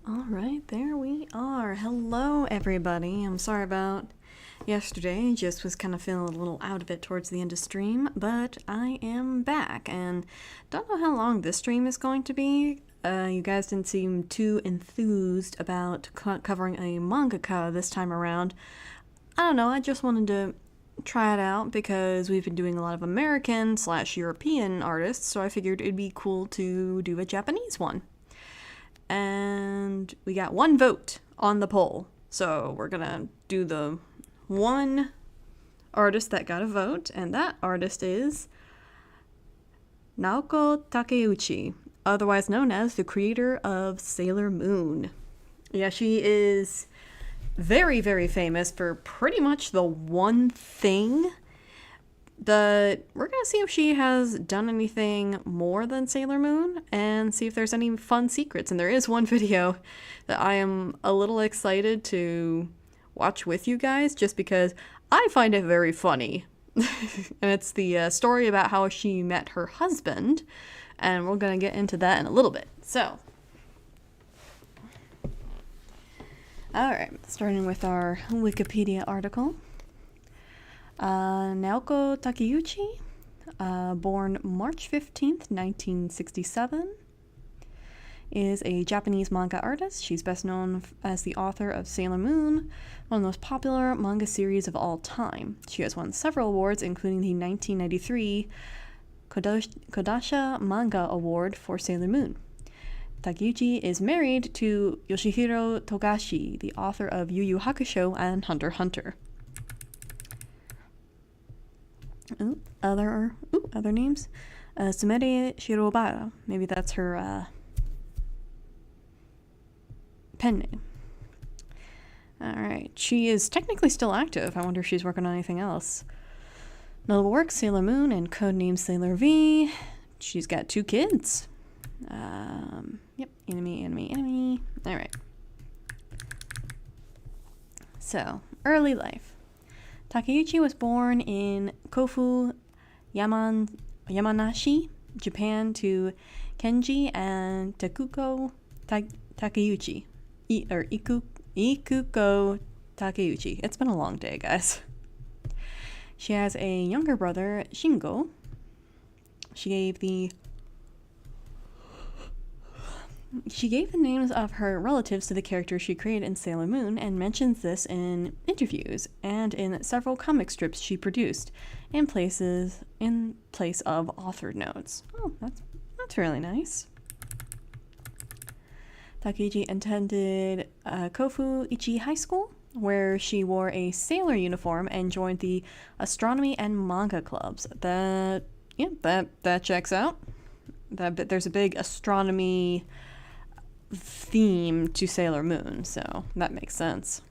All right, there we are. Hello, everybody. I'm sorry about yesterday. Just was kind of feeling a little out of it towards the end of stream, but I am back and don't know how long this stream is going to be. You guys didn't seem too enthused about covering a mangaka this time around. I don't know, I just wanted to try it out because we've been doing a lot of American/European artists, so I figured it'd be cool to do a Japanese one. And we got one vote on the poll. So we're gonna do the one artist that got a vote, and that artist is Naoko Takeuchi, otherwise known as the creator of Sailor Moon. Yeah, she is very, very famous for pretty much the one thing, but we're gonna see if she has done anything more than Sailor Moon and see if there's any fun secrets. And there is one video that I am a little excited to watch with you guys just because I find it very funny. And it's the story about how she met her husband, and we're gonna get into that in a little bit. So, alright, starting with our Wikipedia article. Naoko Takeuchi, born March 15th, 1967, is a Japanese manga artist. She's best known as the author of Sailor Moon, one of the most popular manga series of all time. She has won several awards, including the 1993 Kodasha Manga Award for Sailor Moon. Takeuchi is married to Yoshihiro Togashi, the author of Yu Yu Hakusho and Hunter x Hunter. Other names. Sumire Shirobara. Maybe that's her pen name. Alright. She is technically still active. I wonder if she's working on anything else. Notable works: Sailor Moon and Codename Sailor V. She's got 2 kids. Yep. Enemy. Alright. So, early life. Takeuchi was born in Kofu, Yamanashi, Japan, to Kenji and Takuko Takeuchi. Ikuko Takeuchi. It's been a long day, guys. She has a younger brother, Shingo. She gave the names of her relatives to the characters she created in Sailor Moon, and mentions this in interviews and in several comic strips she produced in place of authored notes. Oh, that's really nice. Takeuchi attended Kofu Ichi High School, where she wore a sailor uniform and joined the astronomy and manga clubs. That checks out. There's a big astronomy theme to Sailor Moon, so that makes sense.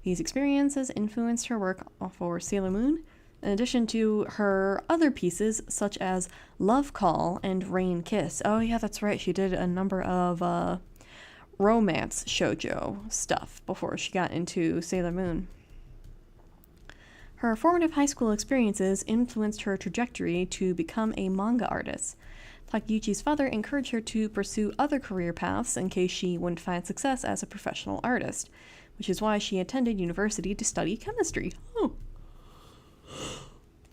These experiences influenced her work for Sailor Moon, in addition to her other pieces such as Love Call and Rain Kiss. Oh yeah, that's right, she did a number of romance shoujo stuff before she got into Sailor Moon. Her formative high school experiences influenced her trajectory to become a manga artist. Takeuchi's father encouraged her to pursue other career paths in case she wouldn't find success as a professional artist, which is why she attended university to study chemistry. Oh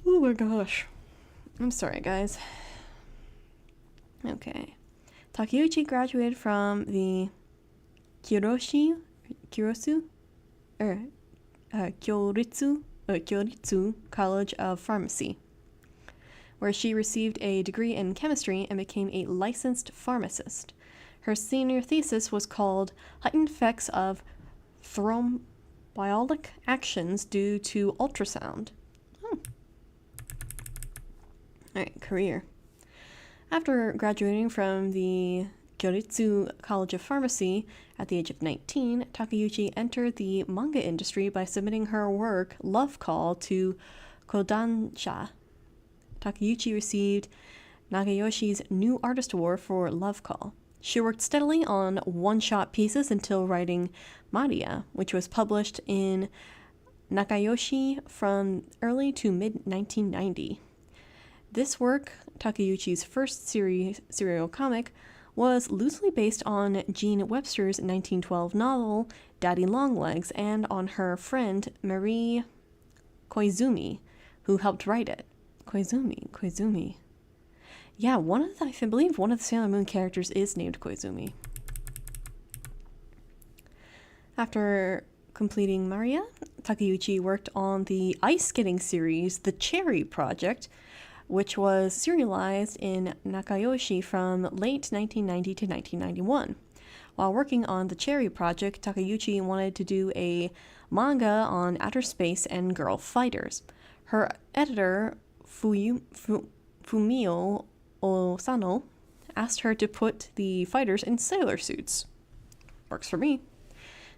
my gosh. I'm sorry, guys. Okay. Takeuchi graduated from the Kyoritsu College of Pharmacy, where she received a degree in chemistry and became a licensed pharmacist. Her senior thesis was called Heightened Effects of Thromboembolic Actions Due to Ultrasound. Alright, career. After graduating from the Kyoritsu College of Pharmacy at the age of 19, Takeuchi entered the manga industry by submitting her work Love Call to Kodansha. Takeuchi received Nagayoshi's New Artist Award for Love Call. She worked steadily on one-shot pieces until writing Maria, which was published in Nakayoshi from early to mid-1990. This work, Takeuchi's first serial comic, was loosely based on Jean Webster's 1912 novel Daddy Longlegs and on her friend Marie Koizumi, who helped write it. Koizumi. Yeah, I believe one of the Sailor Moon characters is named Koizumi. After completing Maria, Takeuchi worked on the ice skating series The Cherry Project, which was serialized in Nakayoshi from late 1990 to 1991. While working on the Cherry Project, Takeuchi wanted to do a manga on outer space and girl fighters. Her editor, Fumio Osano, asked her to put the fighters in sailor suits. Works for me.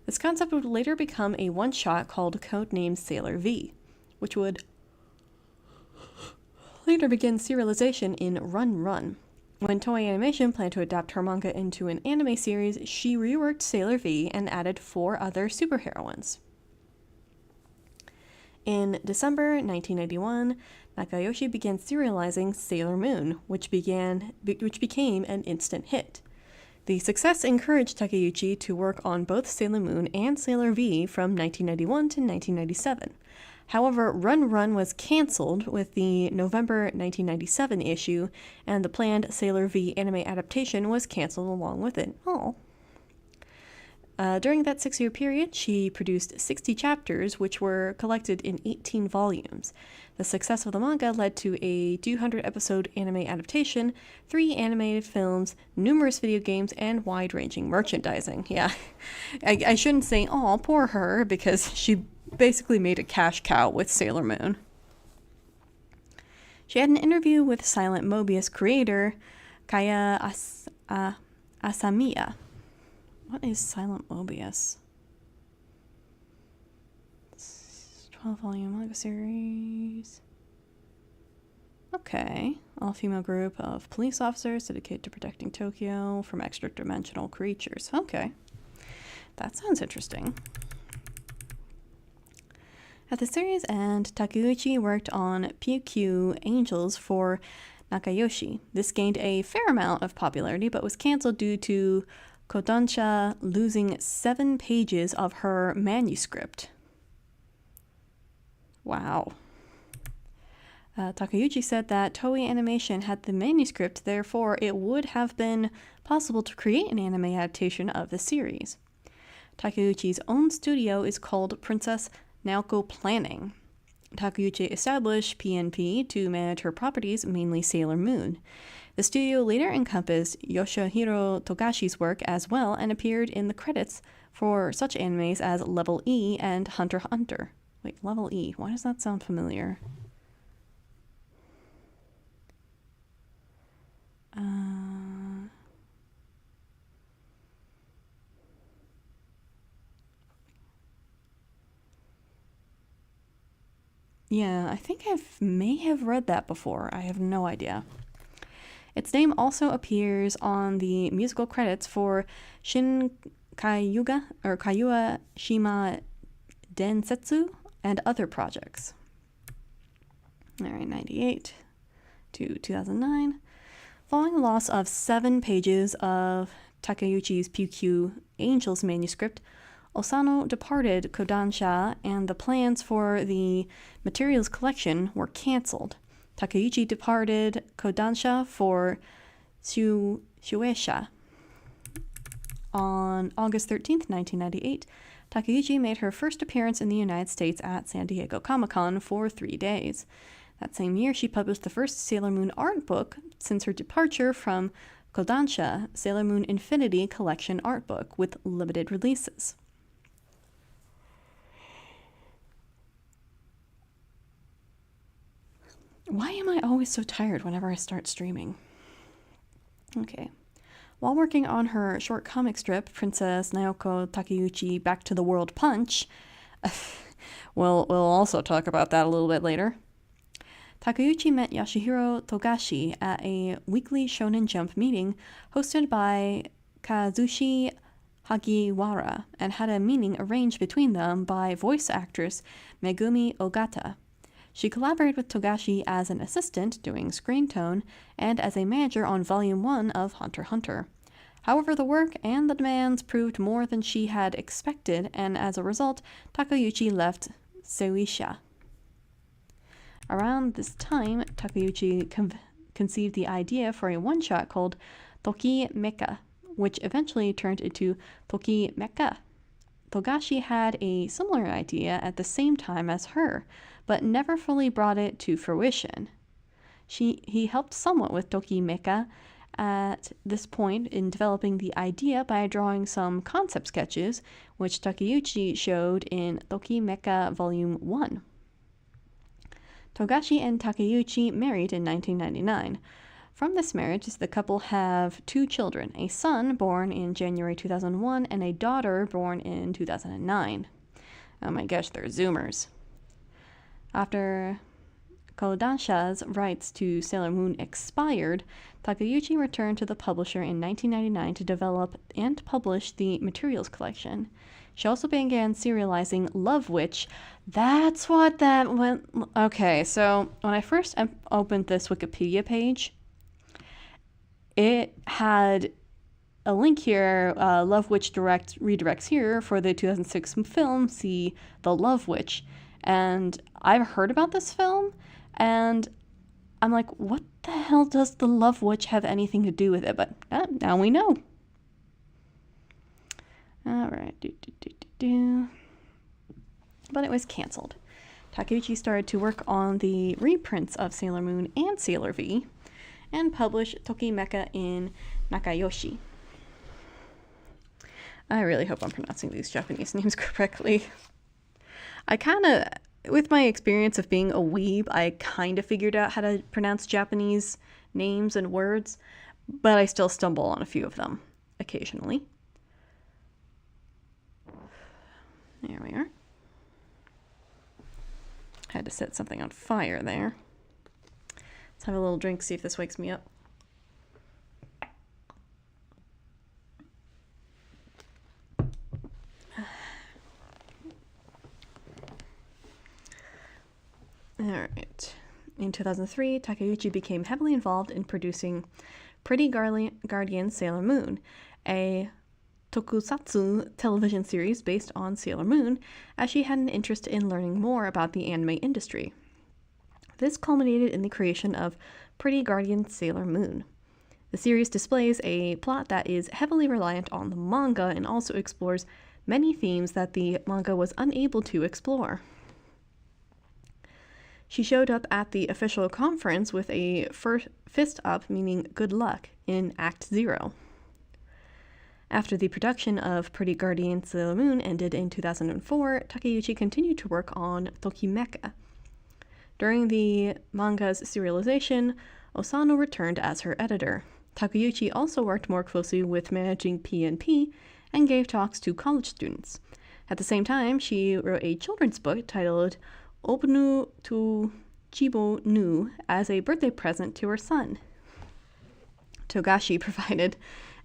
This concept would later become a one-shot called Codename Sailor V, which would later begin serialization in Run Run. When Toei Animation planned to adapt her manga into an anime series, she reworked Sailor V and added 4 other superheroines. In December 1991, Nakayoshi began serializing Sailor Moon, which became an instant hit. The success encouraged Takeuchi to work on both Sailor Moon and Sailor V from 1991 to 1997. However, Run Run was cancelled with the November 1997 issue, and the planned Sailor V anime adaptation was cancelled along with it. During that 6-year period, she produced 60 chapters, which were collected in 18 volumes. The success of the manga led to a 200-episode anime adaptation, 3 animated films, numerous video games, and wide-ranging merchandising. Yeah, I shouldn't say, "Aw, poor her," because she basically made a cash cow with Sailor Moon. She had an interview with Silent Mobius creator Kaya Asamiya. What is Silent Mobius? 12-volume manga series. Okay. All-female group of police officers dedicated to protecting Tokyo from extra-dimensional creatures. Okay. That sounds interesting. At the series' end, Takeuchi worked on PQ Angels for Nakayoshi. This gained a fair amount of popularity, but was canceled due to Kodansha losing 7 pages of her manuscript. Wow. Takeuchi said that Toei Animation had the manuscript, therefore it would have been possible to create an anime adaptation of the series. Takeuchi's own studio is called Princess Naoko Planning. Takeuchi established PNP to manage her properties, mainly Sailor Moon. The studio later encompassed Yoshihiro Togashi's work as well and appeared in the credits for such animes as Level E and Hunter x Hunter. Wait, Level E, why does that sound familiar? Yeah, I think I may have read that before. I have no idea. Its name also appears on the musical credits for Shin Kayuga Shima Densetsu and other projects. All right, 98 to 2009. Following the loss of 7 pages of Takeuchi's PQ Angels manuscript, Osano departed Kodansha and the plans for the materials collection were cancelled. Takeuchi departed Kodansha for Shueisha. On August 13th, 1998, Takeuchi made her first appearance in the United States at San Diego Comic-Con for 3 days. That same year, she published the first Sailor Moon art book since her departure from Kodansha, Sailor Moon Infinity Collection art book with limited releases. Why am I always so tired whenever I start streaming? Okay. While working on her short comic strip, Princess Naoko Takeuchi Back to the World Punch, we'll also talk about that a little bit later, Takeuchi met Yoshihiro Togashi at a weekly Shonen Jump meeting hosted by Kazushi Hagiwara and had a meeting arranged between them by voice actress Megumi Ogata. She collaborated with Togashi as an assistant doing screen tone and as a manager on Volume 1 of Hunter x Hunter. However, the work and the demands proved more than she had expected, and as a result, Takeuchi left Seiwisha. Around this time, Takeuchi conceived the idea for a one-shot called Toki Mecha, which eventually turned into Toki Mecha. Togashi had a similar idea at the same time as her, but never fully brought it to fruition. He helped somewhat with Toki Mecha at this point in developing the idea by drawing some concept sketches, which Takeuchi showed in Toki Mecha Volume 1. Togashi and Takeuchi married in 1999. From this marriage, the couple have 2 children, a son born in January 2001 and a daughter born in 2009. Oh my gosh, they're Zoomers. After Kodansha's rights to Sailor Moon expired, Takeuchi returned to the publisher in 1999 to develop and publish the materials collection. She also began serializing Love Witch. That's what that went... Okay, so when I first opened this Wikipedia page, it had a link here, Love Witch redirects here for the 2006 film, see The Love Witch. And I've heard about this film, and I'm like, what the hell does The Love Witch have anything to do with it? But now we know. Alright, But it was canceled. Takeuchi started to work on the reprints of Sailor Moon and Sailor V, and published Toki Mecha in Nakayoshi. I really hope I'm pronouncing these Japanese names correctly. With my experience of being a weeb, I kind of figured out how to pronounce Japanese names and words, but I still stumble on a few of them occasionally. There we are. Had to set something on fire there. Let's have a little drink, see if this wakes me up. Alright. In 2003, Takeuchi became heavily involved in producing Pretty Guardian Sailor Moon, a tokusatsu television series based on Sailor Moon, as she had an interest in learning more about the anime industry. This culminated in the creation of Pretty Guardian Sailor Moon. The series displays a plot that is heavily reliant on the manga and also explores many themes that the manga was unable to explore. She showed up at the official conference with a fist up, meaning good luck, in Act 0. After the production of Pretty Guardian Sailor Moon ended in 2004, Takeuchi continued to work on Toki Mecha. During the manga's serialization, Osano returned as her editor. Takeuchi also worked more closely with managing P&P and gave talks to college students. At the same time, she wrote a children's book titled Obnu to Chibo Nu as a birthday present to her son. Togashi provided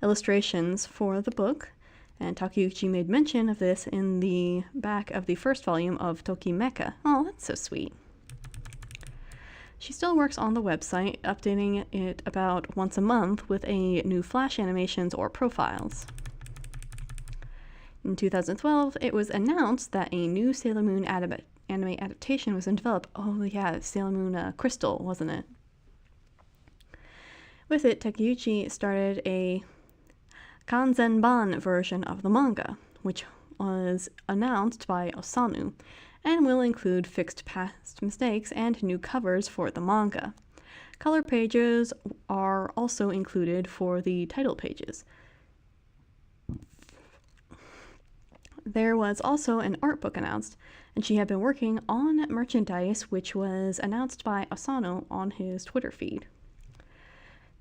illustrations for the book, and Takeuchi made mention of this in the back of the first volume of Toki Mecha. Oh, that's so sweet. She still works on the website, updating it about once a month with a new flash animations or profiles. In 2012, it was announced that a new Sailor Moon anime adaptation was in development. Oh yeah, Sailor Moon Crystal, wasn't it? With it, Takeuchi started a Kanzenban version of the manga, which was announced by Osano, and will include fixed past mistakes and new covers for the manga. Color pages are also included for the title pages. There was also an art book announced, and she had been working on merchandise, which was announced by Osano on his Twitter feed.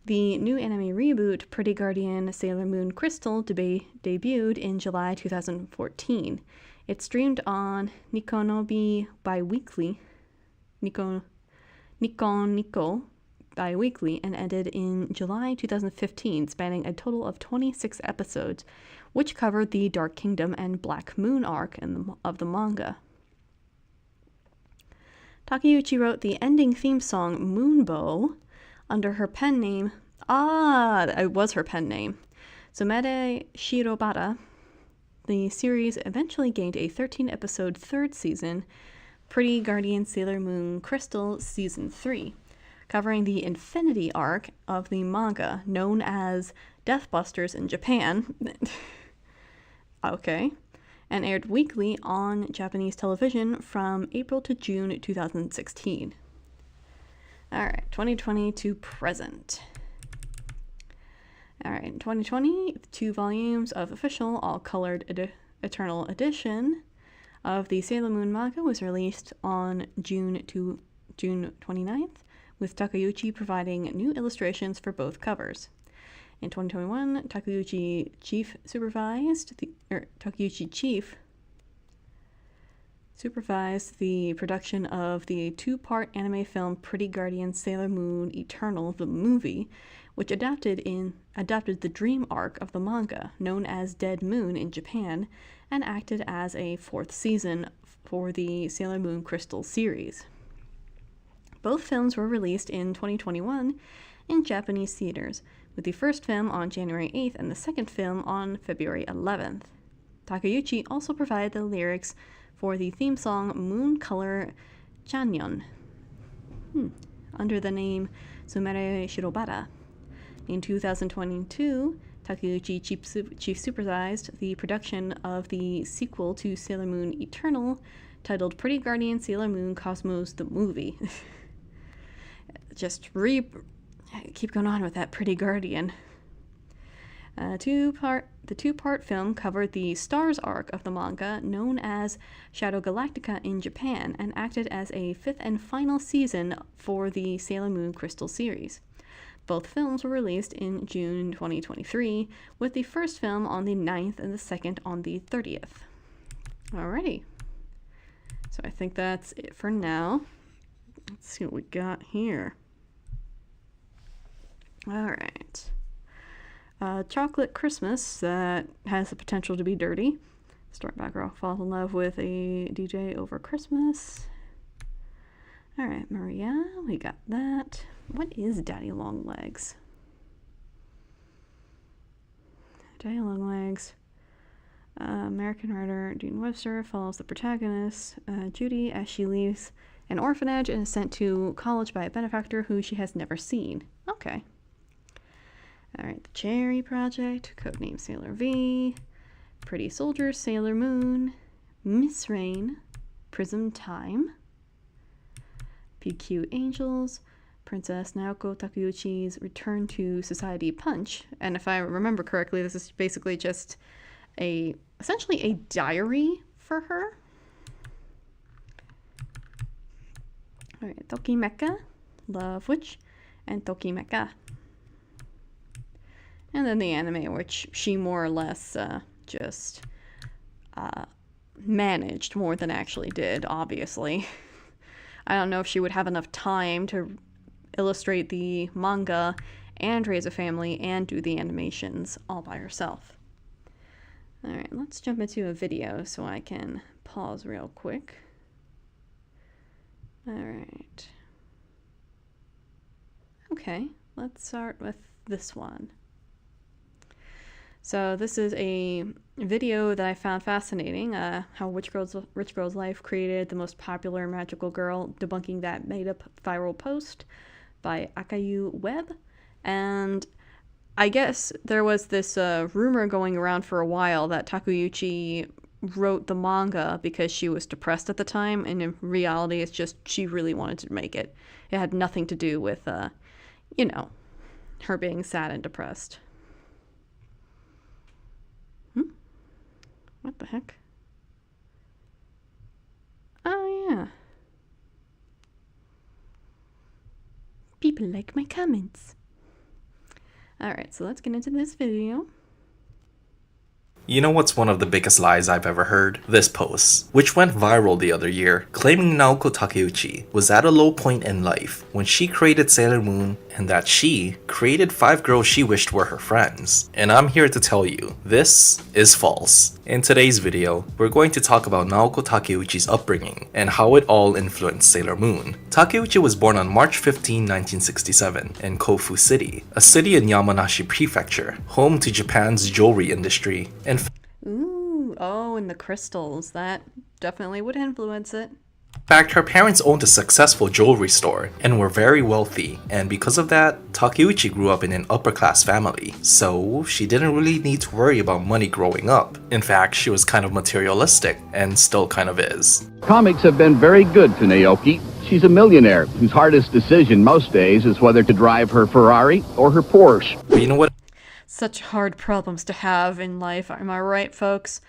The new anime reboot, Pretty Guardian Sailor Moon Crystal, debuted in July 2014. It streamed on Nikon Biweekly, Nikon Nico Biweekly, and ended in July 2015, spanning a total of 26 episodes, which covered the Dark Kingdom and Black Moon arc of the manga. Takeuchi wrote the ending theme song Moonbow under her pen name. It was her pen name. Sumere Shirobara, the series eventually gained a 13-episode third season, Pretty Guardian Sailor Moon Crystal Season 3, covering the Infinity arc of the manga known as Deathbusters in Japan. Okay. And aired weekly on Japanese television from April to June 2016. Alright, 2020 to present. Alright, in 2020, 2 volumes of official all-colored Eternal Edition of the Sailor Moon manga was released on June 29th, with Takeuchi providing new illustrations for both covers. In 2021, Takeuchi Chief supervised the production of the 2-part anime film Pretty Guardian Sailor Moon Eternal, the movie, which adapted the dream arc of the manga, known as Dead Moon in Japan, and acted as a 4th season for the Sailor Moon Crystal series. Both films were released in 2021 in Japanese theaters, with the first film on January 8th and the second film on February 11th. Takeuchi also provided the lyrics for the theme song Moon Color Chanyon under the name Sumere Shirobara. In 2022, Takeuchi chief supervised the production of the sequel to Sailor Moon Eternal, titled Pretty Guardian Sailor Moon Cosmos the Movie. Keep going on with that Pretty Guardian. The 2-part film covered the Stars arc of the manga, known as Shadow Galactica in Japan, and acted as a 5th and final season for the Sailor Moon Crystal series. Both films were released in June 2023, with the first film on the 9th and the second on the 30th. Alrighty. So I think that's it for now. Let's see what we got here. Alright. Chocolate Christmas that has the potential to be dirty. Start back row falls in love with a DJ over Christmas. Alright, Maria, we got that. What is Daddy Longlegs? Daddy Longlegs. American writer Dean Webster follows the protagonist, Judy, as she leaves an orphanage and is sent to college by a benefactor who she has never seen. Okay. Alright, The Cherry Project, codename Sailor V, Pretty Soldier, Sailor Moon, Miss Rain, Prism Time, PQ Angels, Princess Naoko Takeuchi's Return to Society Punch. And if I remember correctly, this is basically just essentially a diary for her. Alright, Toki Mecha, Love Witch, and Toki Mecha. And then the anime, which she more or less just managed more than actually did, obviously. I don't know if she would have enough time to illustrate the manga and raise a family and do the animations all by herself. Alright, let's jump into a video so I can pause real quick. Alright. Okay, let's start with this one. So this is a video that I found fascinating, how Rich Girl's Life created the most popular magical girl, debunking that made-up viral post by Akayu Web. And I guess there was this rumor going around for a while that Takeuchi wrote the manga because she was depressed at the time, and in reality it's just she really wanted to make it. It had nothing to do with, her being sad and depressed. What the heck? Oh, yeah. People like my comments. Alright, so let's get into this video. You know what's one of the biggest lies I've ever heard? This post, which went viral the other year, claiming Naoko Takeuchi was at a low point in life when she created Sailor Moon, and that she created 5 girls she wished were her friends. And I'm here to tell you, this is false. In today's video, we're going to talk about Naoko Takeuchi's upbringing and how it all influenced Sailor Moon. Takeuchi was born on March 15, 1967, in Kofu City, a city in Yamanashi Prefecture, home to Japan's jewelry industry. Ooh, oh, and the crystals. That definitely would influence it. In fact, her parents owned a successful jewelry store and were very wealthy, and because of that, Takeuchi grew up in an upper-class family, so she didn't really need to worry about money growing up. In fact, she was kind of materialistic, and still kind of is. Comics have been very good to Naoki. She's a millionaire whose hardest decision most days is whether to drive her Ferrari or her Porsche. But you know what? Such hard problems to have in life, am I right, folks?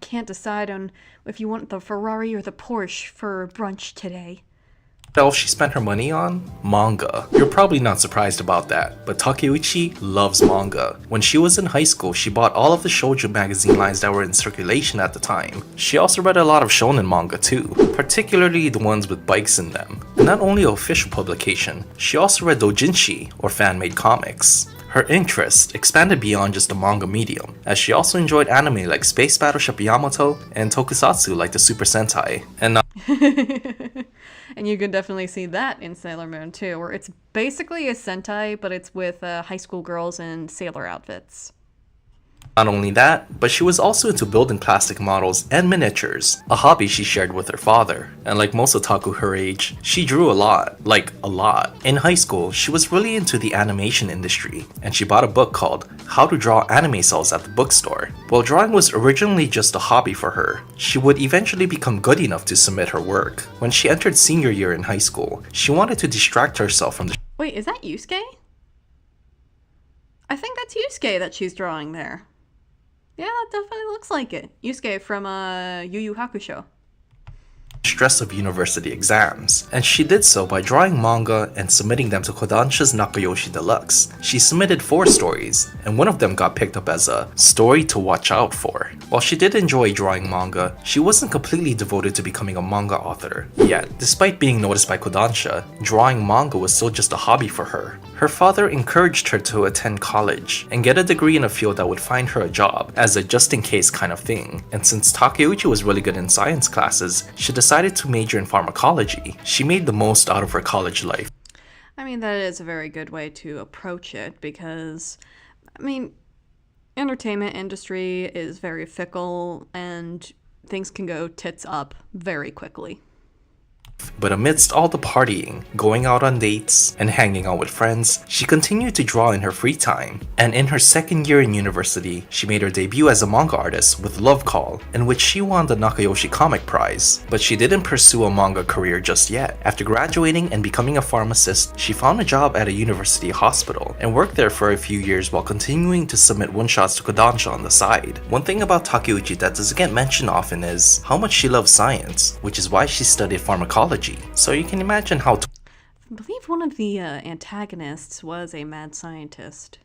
Can't decide on if you want the Ferrari or the Porsche for brunch today. What else she spent her money on? Manga. You're probably not surprised about that, but Takeuchi loves manga. When she was in high school, she bought all of the shoujo magazine lines that were in circulation at the time. She also read a lot of shonen manga too, particularly the ones with bikes in them. And not only official publication, she also read doujinshi, or fan-made comics. Her interest expanded beyond just the manga medium, as she also enjoyed anime like Space Battleship Yamato and tokusatsu like the Super Sentai. And you can definitely see that in Sailor Moon too, where it's basically a Sentai, but it's with high school girls in sailor outfits. Not only that, but she was also into building plastic models and miniatures, a hobby she shared with her father. And like most otaku her age, she drew a lot. Like, a lot. In high school, she was really into the animation industry, and she bought a book called How to Draw Anime Cells at the bookstore. While drawing was originally just a hobby for her, she would eventually become good enough to submit her work. When she entered senior year in high school, she wanted to distract herself from the— Wait, is that Yusuke? I think that's Yusuke that she's drawing there. Yeah, that definitely looks like it. Yusuke from Yu Yu Hakusho. stress of university exams, and she did so by drawing manga and submitting them to Kodansha's Nakayoshi Deluxe. She submitted 4 stories, and one of them got picked up as a story to watch out for. While she did enjoy drawing manga, she wasn't completely devoted to becoming a manga author. Yet, despite being noticed by Kodansha, drawing manga was still just a hobby for her. Her father encouraged her to attend college and get a degree in a field that would find her a job, as a just-in-case kind of thing. And since Takeuchi was really good in science classes, she decided to major in pharmacology. She made the most out of her college life. I mean, that is a very good way to approach it because, I mean, entertainment industry is very fickle and things can go tits up very quickly. But amidst all the partying, going out on dates, and hanging out with friends, she continued to draw in her free time. And in her second year in university, she made her debut as a manga artist with Love Call, in which she won the Nakayoshi Comic Prize. But she didn't pursue a manga career just yet. After graduating and becoming a pharmacist, she found a job at a university hospital, and worked there for a few years while continuing to submit one-shots to Kodansha on the side. One thing about Takeuchi that doesn't get mentioned often is how much she loves science, which is why she studied pharmacology. So you can imagine how I believe one of the antagonists was a mad scientist.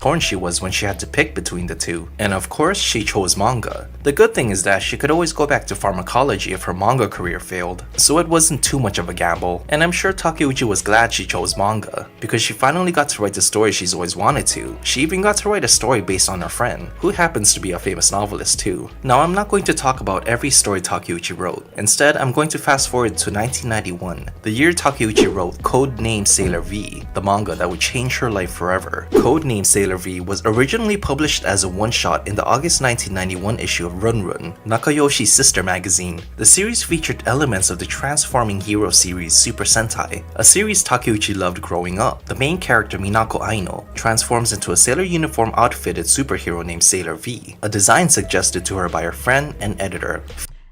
torn she was when she had to pick between the two. And of course, she chose manga. The good thing is that she could always go back to pharmacology if her manga career failed, so it wasn't too much of a gamble. And I'm sure Takeuchi was glad she chose manga, because she finally got to write the story she's always wanted to. She even got to write a story based on her friend, who happens to be a famous novelist too. Now, I'm not going to talk about every story Takeuchi wrote. Instead, I'm going to fast forward to 1991, the year Takeuchi wrote Codename Sailor V, the manga that would change her life forever. Codename Sailor V was originally published as a one-shot in the August 1991 issue of Run Run, Nakayoshi's sister magazine. The series featured elements of the transforming hero series Super Sentai, a series Takeuchi loved growing up. The main character Minako Aino transforms into a sailor uniform outfitted superhero named Sailor V, a design suggested to her by her friend and editor.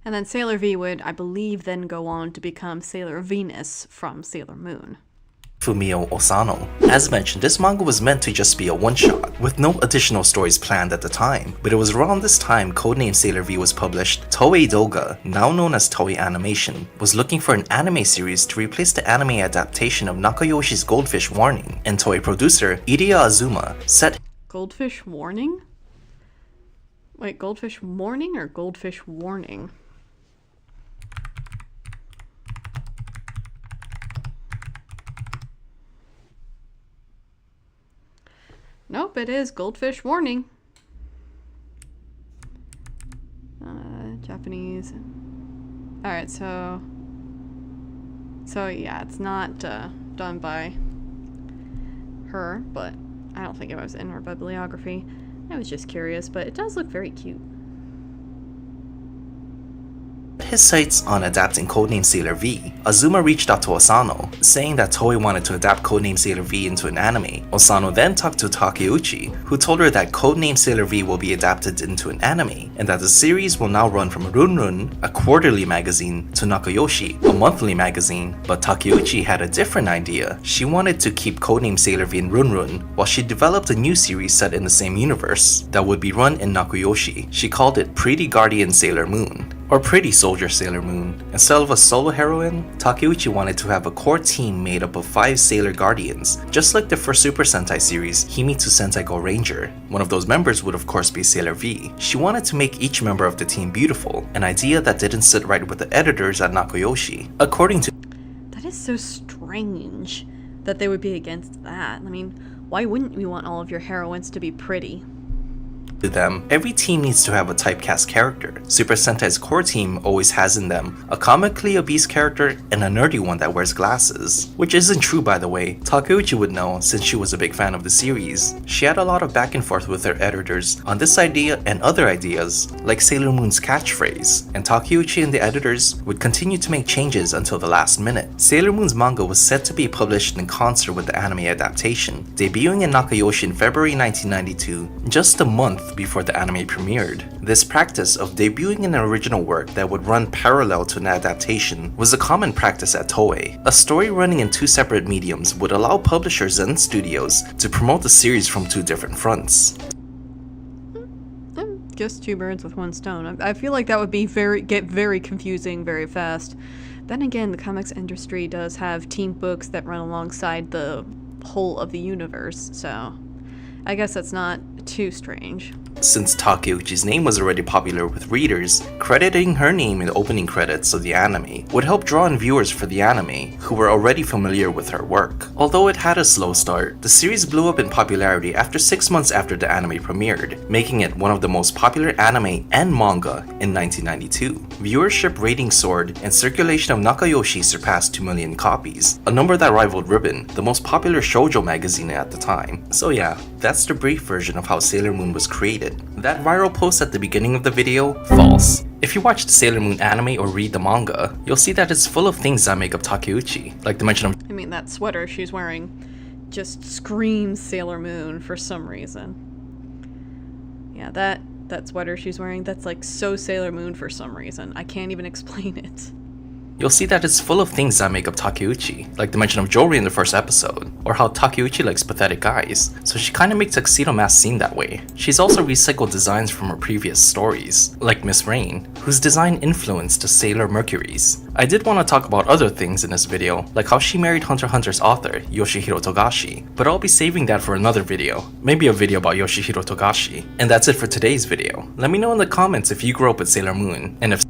And then Sailor V would, I believe, then go on to become Sailor Venus from Sailor Moon. Fumio Osano. As mentioned, this manga was meant to just be a one-shot, with no additional stories planned at the time, but it was around this time Codename Sailor V was published. Toei Doga, now known as Toei Animation, was looking for an anime series to replace the anime adaptation of Nakayoshi's Goldfish Warning, and Toei producer Iria Azuma set Goldfish Warning? Wait, Goldfish Morning or Goldfish Warning? Nope, it is Goldfish Warning. Japanese. Alright, so So yeah, it's not done by her, but I don't think it was in her bibliography. I was just curious, but it does look very cute. His sights on adapting Codename Sailor V, Azuma reached out to Asano, saying that Toei wanted to adapt Codename Sailor V into an anime. Asano then talked to Takeuchi, who told her that Codename Sailor V will be adapted into an anime, and that the series will now run from Run Run, a quarterly magazine, to Nakayoshi, a monthly magazine. But Takeuchi had a different idea. She wanted to keep Codename Sailor V in Run Run, while she developed a new series set in the same universe that would be run in Nakayoshi. She called it Pretty Guardian Sailor Moon, or Pretty Soldier Sailor Moon. Instead of a solo heroine, Takeuchi wanted to have a core team made up of 5 Sailor Guardians, just like the first Super Sentai series, Himitsu Sentai Go Ranger. One of those members would of course be Sailor V. She wanted to make each member of the team beautiful, an idea that didn't sit right with the editors at Nakayoshi. According to That is so strange that they would be against that. I mean, why wouldn't you want all of your heroines to be pretty? them, every team needs to have a typecast character. Super Sentai's core team always has in them a comically obese character and a nerdy one that wears glasses. Which isn't true, by the way. Takeuchi would know since she was a big fan of the series. She had a lot of back and forth with her editors on this idea and other ideas, like Sailor Moon's catchphrase, and Takeuchi and the editors would continue to make changes until the last minute. Sailor Moon's manga was set to be published in concert with the anime adaptation, debuting in Nakayoshi in February 1992, just a month before the anime premiered. This practice of debuting an original work that would run parallel to an adaptation was a common practice at Toei. A story running in 2 separate mediums would allow publishers and studios to promote the series from 2 different fronts. Just 2 birds with 1 stone. I feel like that would be get very confusing very fast. Then again, the comics industry does have team books that run alongside the whole of the universe, so I guess that's not too strange. Since Takeuchi's name was already popular with readers, crediting her name in the opening credits of the anime would help draw in viewers for the anime who were already familiar with her work. Although it had a slow start, the series blew up in popularity after 6 months after the anime premiered, making it one of the most popular anime and manga in 1992. Viewership ratings soared and circulation of Nakayoshi surpassed 2 million copies, a number that rivaled Ribbon, the most popular shoujo magazine at the time. So yeah, that's the brief version of how Sailor Moon was created. That viral post at the beginning of the video, false. If you watch the Sailor Moon anime or read the manga, you'll see that it's full of things that make up Takeuchi, like the mention of That sweater she's wearing just screams Sailor Moon for some reason. Yeah, that sweater she's wearing, that's like so Sailor Moon for some reason. I can't even explain it. You'll see that it's full of things that make up Takeuchi, like the mention of jewelry in the first episode, or how Takeuchi likes pathetic guys, so she kinda makes Tuxedo Mask seem that way. She's also recycled designs from her previous stories, like Miss Rain, whose design influenced the Sailor Mercury's. I did want to talk about other things in this video, like how she married Hunter x Hunter's author, Yoshihiro Togashi, but I'll be saving that for another video, maybe a video about Yoshihiro Togashi. And that's it for today's video. Let me know in the comments if you grew up with Sailor Moon, and if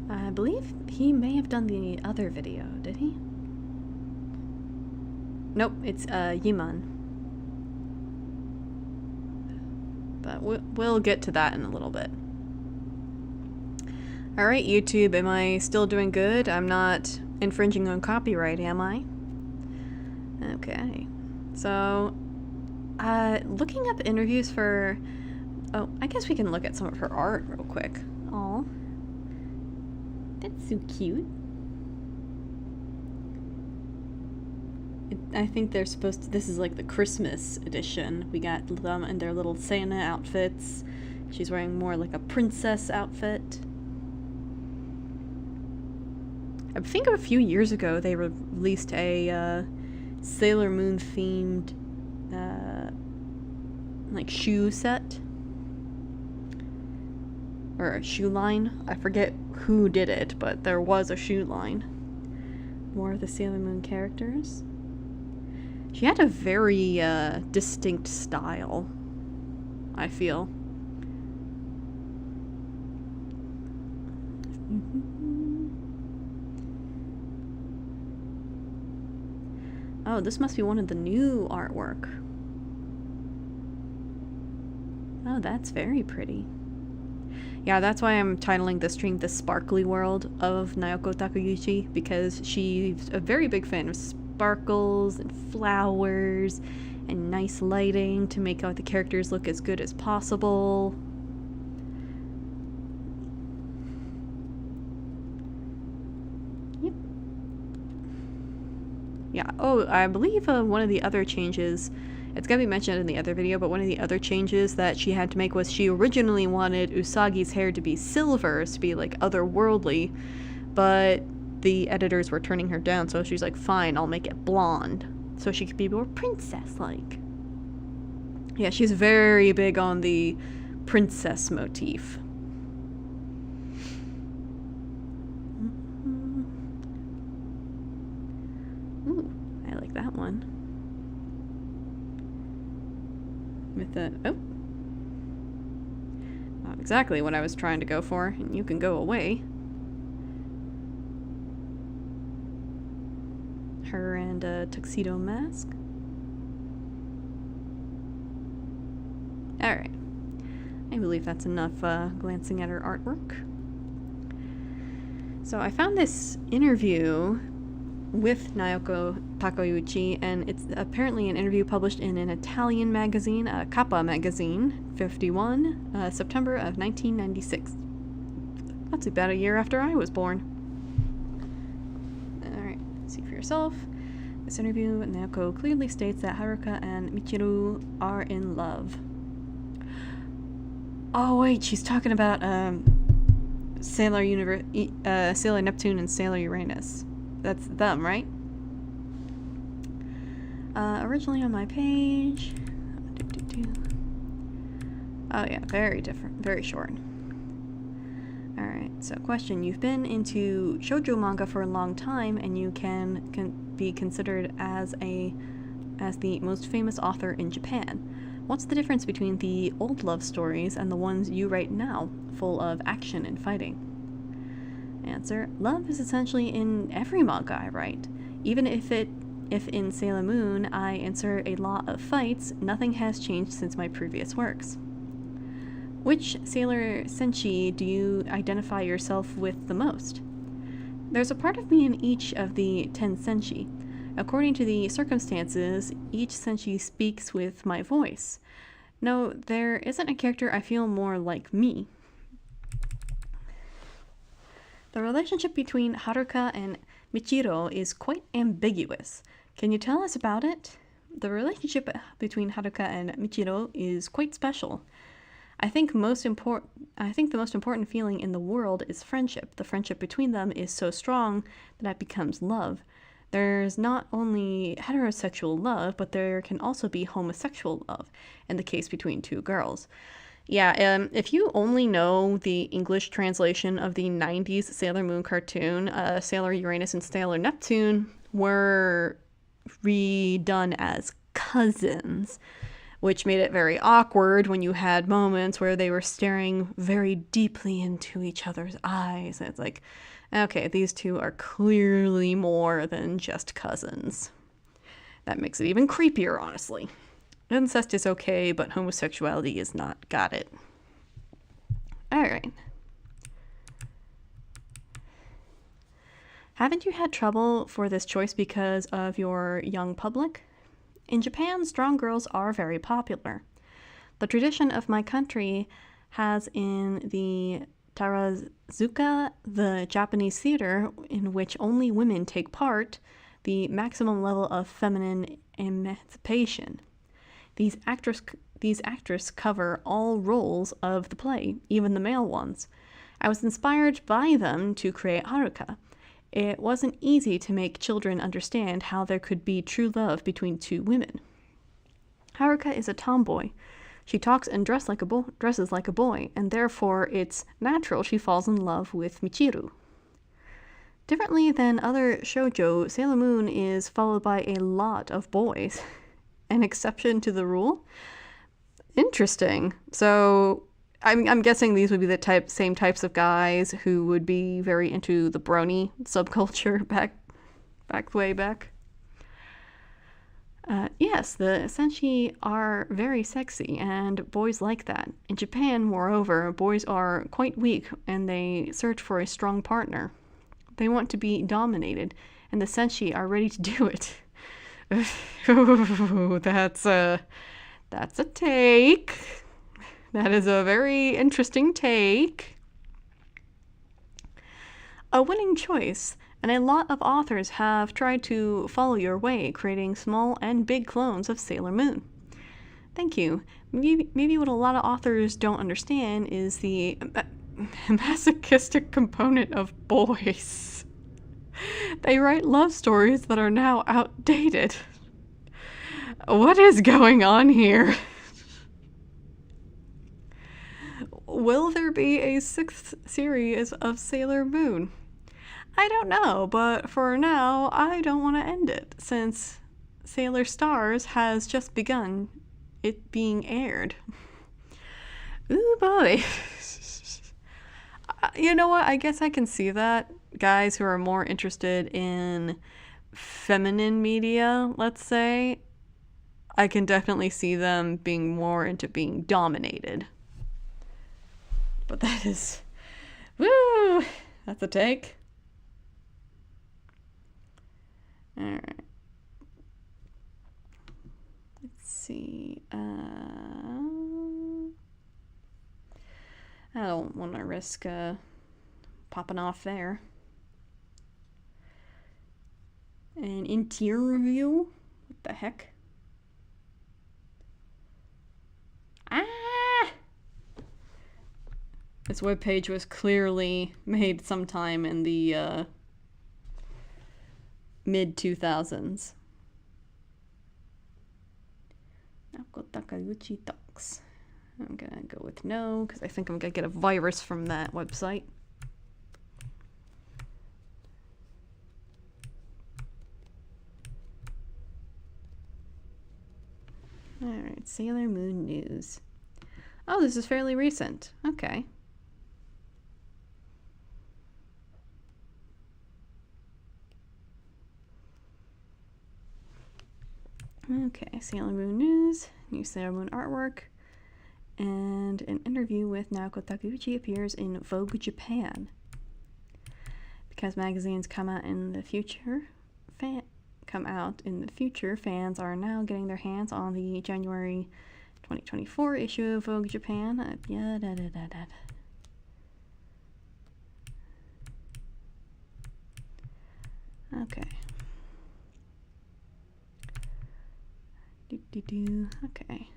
I believe he may have done the other video, did he? Nope, it's Yiman. But we'll get to that in a little bit. Alright, YouTube, am I still doing good? I'm not infringing on copyright, am I? Okay. So, looking up interviews for... Oh, I guess we can look at some of her art real quick. Aw. That's so cute. I think they're supposed to... This is like the Christmas edition. We got them in their little Santa outfits. She's wearing more like a princess outfit. I think a few years ago they released a Sailor Moon themed like shoe set. Or a shoe line. I forget who did it, but there was a shoe line. More of the Sailor Moon characters. She had a very distinct style, I feel. Oh, this must be one of the new artwork. Oh, that's very pretty. Yeah, that's why I'm titling this stream The Sparkly World of Naoko Takeuchi, because she's a very big fan of sparkles and flowers and nice lighting to make out the characters look as good as possible. Yep. Yeah, oh, I believe one of the other changes, it's gonna be mentioned in the other video, but one of the other changes that she had to make was she originally wanted Usagi's hair to be silver, to be like otherworldly, but the editors were turning her down, so she's like, fine, I'll make it blonde, so she could be more princess-like. Yeah, she's very big on the princess motif. Ooh, I like that one. With the, oh. Not exactly what I was trying to go for, and you can go away. Her and a tuxedo mask. Alright. I believe that's enough glancing at her artwork. So I found this interview with Naoko Takeuchi, and it's apparently an interview published in an Italian magazine, Kappa magazine, 51, September of 1996. That's about a year after I was born. Alright, see for yourself. This interview, Naoko clearly states that Haruka and Michiru are in love. Oh wait, she's talking about Sailor Neptune and Sailor Uranus. That's them, right? Originally on my page. Oh yeah, very different, very short. Alright, so question. You've been into shoujo manga for a long time, and you can be considered as the most famous author in Japan. What's the difference between the old love stories and the ones you write now, full of action and fighting? Answer: love is essentially in every manga I write. Even if in Sailor Moon I insert a lot of fights, nothing has changed since my previous works. Which Sailor Senshi do you identify yourself with the most? There's a part of me in each of the 10 Senshi. According to the circumstances, each Senshi speaks with my voice. No, there isn't a character I feel more like me. The relationship between Haruka and Michiru is quite ambiguous. Can you tell us about it? The relationship between Haruka and Michiru is quite special. I think the most important feeling in the world is friendship. The friendship between them is so strong that it becomes love. There's not only heterosexual love, but there can also be homosexual love, in the case between two girls. Yeah, if you only know the English translation of the 90s Sailor Moon cartoon, Sailor Uranus and Sailor Neptune were redone as cousins, which made it very awkward when you had moments where they were staring very deeply into each other's eyes. And it's like, okay, these two are clearly more than just cousins. That makes it even creepier, honestly. Incest is okay, but homosexuality is not. Got it. Alright. Haven't you had trouble for this choice because of your young public? In Japan, strong girls are very popular. The tradition of my country has in the Tarazuka, the Japanese theater in which only women take part, the maximum level of feminine emancipation. These actors cover all roles of the play, even the male ones. I was inspired by them to create Haruka. It wasn't easy to make children understand how there could be true love between two women. Haruka is a tomboy. She talks and dresses like a boy, and therefore it's natural she falls in love with Michiru. Differently than other shoujo, Sailor Moon is followed by a lot of boys. An exception to the rule? Interesting. So I'm guessing these would be the same types of guys who would be very into the brony subculture back way back. Yes, the senshi are very sexy, and boys like that. In Japan, moreover, boys are quite weak, and they search for a strong partner. They want to be dominated, and the senshi are ready to do it. Ooh, that's a take. That is a very interesting take. A winning choice, and a lot of authors have tried to follow your way, creating small and big clones of Sailor Moon. Thank you. Maybe what a lot of authors don't understand is the masochistic component of boys. They write love stories that are now outdated. What is going on here? Will there be a 6th series of Sailor Moon? I don't know, but for now, I don't want to end it, since Sailor Stars has just begun it being aired. Ooh boy. You know what? I guess I can see that. Guys who are more interested in feminine media, let's say, I can definitely see them being more into being dominated. But that is... Woo! That's a take. Alright. Let's see. I don't want to risk popping off there. An interview? What the heck? Ah! This webpage was clearly made sometime in the mid-2000s. Naoko Takeuchi talks. I'm gonna go with no, because I think I'm gonna get a virus from that website. Alright, Sailor Moon news. Oh, this is fairly recent. Okay. Okay, Sailor Moon news, new Sailor Moon artwork, and an interview with Naoko Takeuchi appears in Vogue Japan. Because magazines come out in the future, fans are now getting their hands on the January 2024 issue of Vogue Japan. Okay. Okay.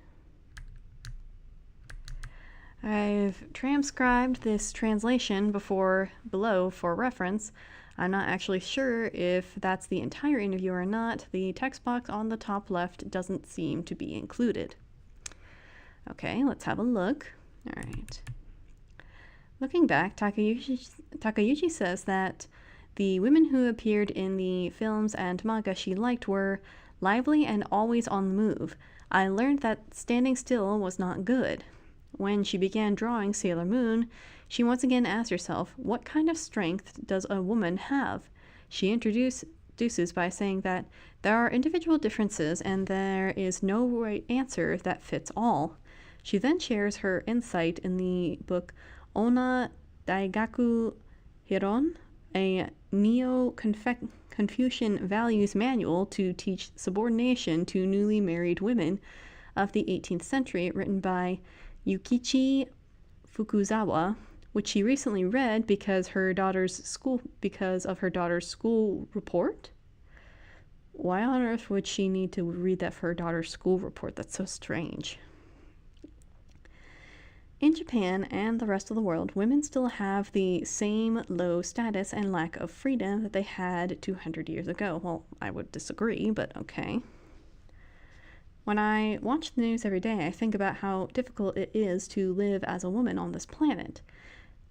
I've transcribed this translation below for reference. I'm not actually sure if that's the entire interview or not. The text box on the top left doesn't seem to be included. Okay, let's have a look. All right. Looking back, Takeuchi says that the women who appeared in the films and manga she liked were lively and always on the move. I learned that standing still was not good. When she began drawing Sailor Moon, she once again asked herself, what kind of strength does a woman have? She introduces by saying that there are individual differences and there is no right answer that fits all. She then shares her insight in the book Onna Daigaku Hiron, a Neo-Confucian values manual to teach subordination to newly married women of the 18th century, written by Yukichi Fukuzawa, which she recently read because of her daughter's school report. Why on earth would she need to read that for her daughter's school report? That's so strange. In Japan and the rest of the world, women still have the same low status and lack of freedom that they had 200 years ago. Well, I would disagree, but okay. When I watch the news every day, I think about how difficult it is to live as a woman on this planet.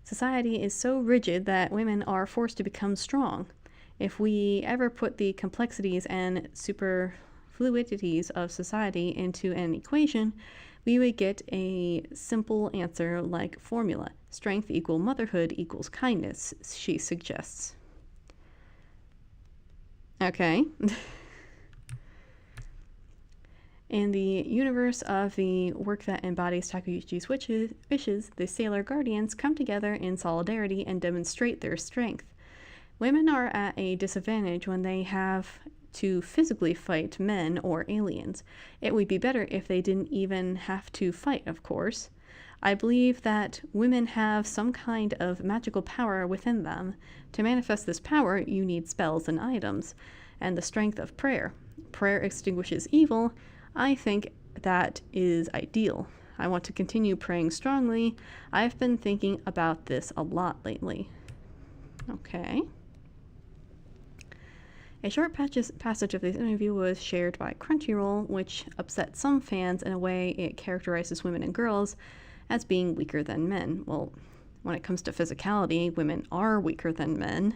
Society is so rigid that women are forced to become strong. If we ever put the complexities and superfluidities of society into an equation, we would get a simple answer like formula. Strength equal motherhood equals kindness, she suggests. Okay. In the universe of the work that embodies Takeuchi's wishes, the Sailor Guardians come together in solidarity and demonstrate their strength. Women are at a disadvantage when they have to physically fight men or aliens. It would be better if they didn't even have to fight, of course. I believe that women have some kind of magical power within them. To manifest this power, you need spells and items, and the strength of prayer. Prayer extinguishes evil. I think that is ideal. I want to continue praying strongly. I've been thinking about this a lot lately. Okay. A short passage of this interview was shared by Crunchyroll, which upset some fans in a way it characterizes women and girls as being weaker than men. Well, when it comes to physicality, women are weaker than men.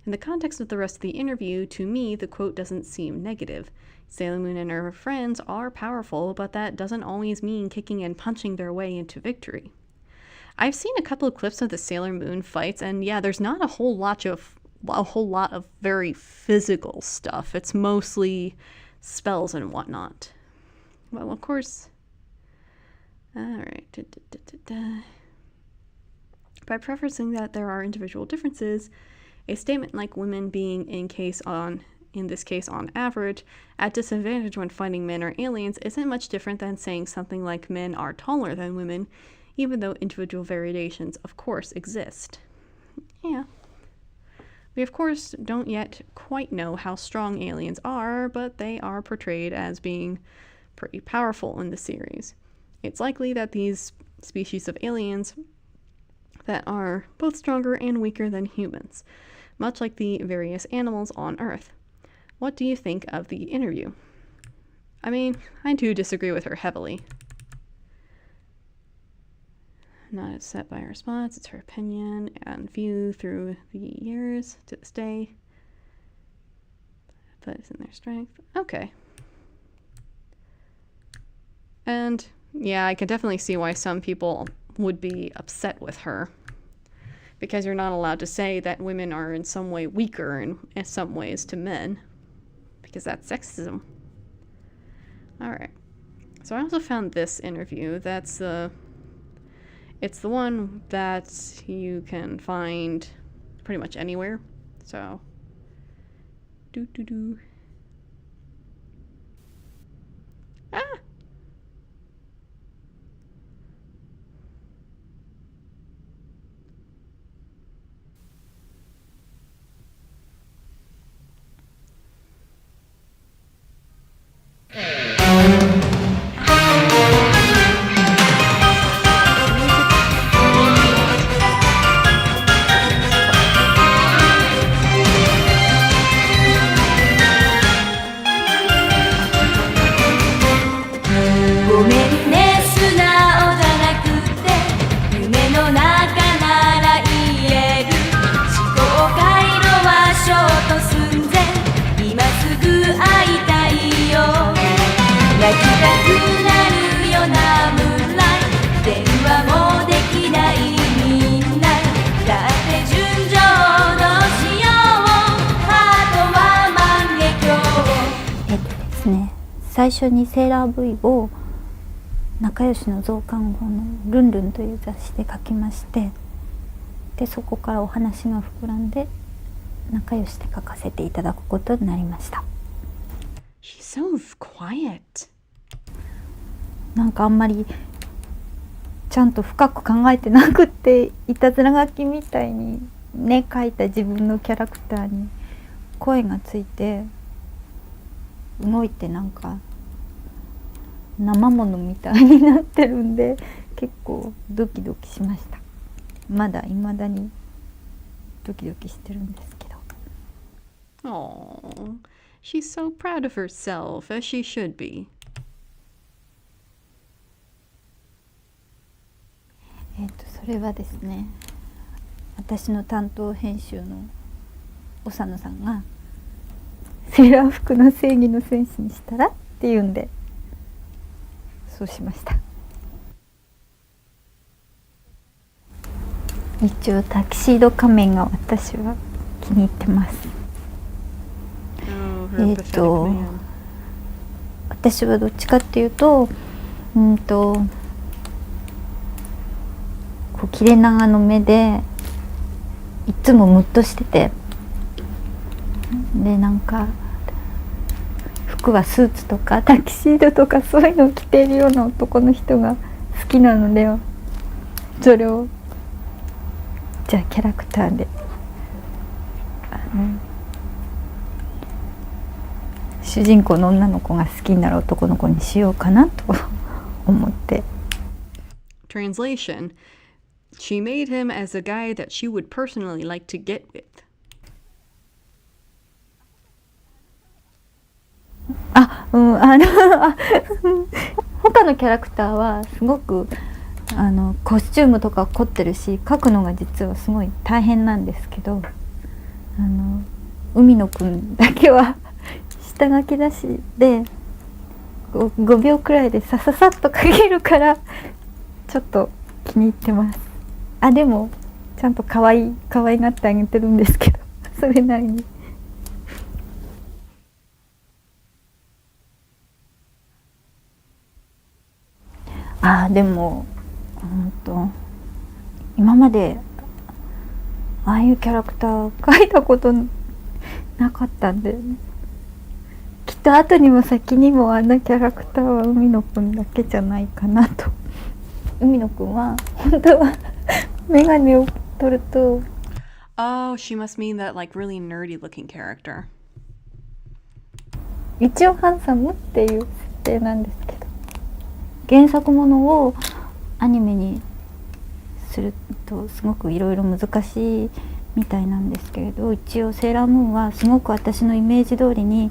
In the context of the rest of the interview, to me, the quote doesn't seem negative. Sailor Moon and her friends are powerful, but that doesn't always mean kicking and punching their way into victory. I've seen a couple of clips of the Sailor Moon fights, and yeah, there's not a whole lot of very physical stuff. It's mostly spells and whatnot. Well, of course. Alright. By preferencing that there are individual differences, a statement like women being in this case on average, at disadvantage when fighting men or aliens isn't much different than saying something like men are taller than women, even though individual variations, of course, exist. Yeah. We, of course, don't yet quite know how strong aliens are, but they are portrayed as being pretty powerful in the series. It's likely that these species of aliens that are both stronger and weaker than humans, much like the various animals on Earth. What do you think of the interview? I mean, I do disagree with her heavily. Not upset by her response, it's her opinion and view through the years to this day. But it's in their strength. Okay. And yeah, I can definitely see why some people would be upset with her. Because you're not allowed to say that women are in some way weaker in some ways to men. Because that's sexism. Alright. So I also found this interview. It's the one that you can find pretty much anywhere. So, Ah! ごめんね素直じゃなくて夢の中なら言える思考回路はショート寸前今すぐ会いたいよ泣きたくなるよなムーンライト電話もできないみんなだって純情どうしようハートは万華鏡ですね、最初にセーラー V を仲良しの増刊号の「ルンルン」という雑誌で書きまして、でそこからお話が膨らんで仲良しで書かせていただくことになりました。 She's so quiet. なんかあんまりちゃんと深く考えてなくって、いたずら書きみたいにね書いた自分のキャラクターに声がついて動いてなんか生ものみたいになってるんで結構ドキドキしました。まだ未だにドキドキしてるんですけど。 Aww. She's so proud of herself, as she should be. それはですね、私の担当編集の長野さんがセーラー服の正義の戦士にしたらっていうんでそうしました。一応タキシード仮面が私は気に入ってます。私はどっちかっていうとこう切れ長の目でいつもムッとしてて、でなんか服はスーツとかタキシードとかそういうのを着ているような男の人が好きなので、それをじゃあキャラクターで主人公の女の子が好きになる男の子にしようかなと思って。 Translation: She made him as a guy that she would personally like to get with. 他のキャラクターはすごくコスチュームとか凝ってるし、描くのが実はすごい大変なんですけど、海野くんだけは下書き出しで5秒くらいでさささっと描けるからちょっと気に入ってます。でもちゃんと可愛がってあげてるんですけどそれなりに。でも今までああいうキャラクター描いたことなかったんで、きっと後にも先にもあんなキャラクターは海野くんだけじゃないかなと。海野くんは本当はメガネを取ると。 Oh, she must mean that like really nerdy looking character. 一応ハンサムっていう設定なんですけど、原作ものをアニメにするとすごくいろいろ難しいみたいなんですけれど、一応セーラームーンはすごく私のイメージ通りに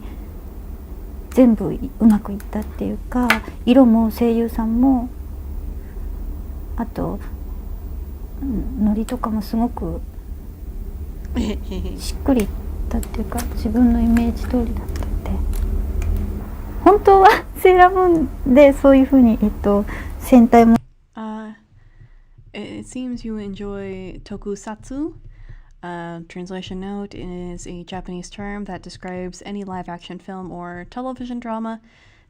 全部うまくいったっていうか、色も声優さんもあとノリとかもすごくしっくりいったっていうか、自分のイメージ通りだったんで、本当はセーラームーンでそういう風に戦隊も。It seems you enjoy tokusatsu. Translation note is a Japanese term that describes any live action film or television drama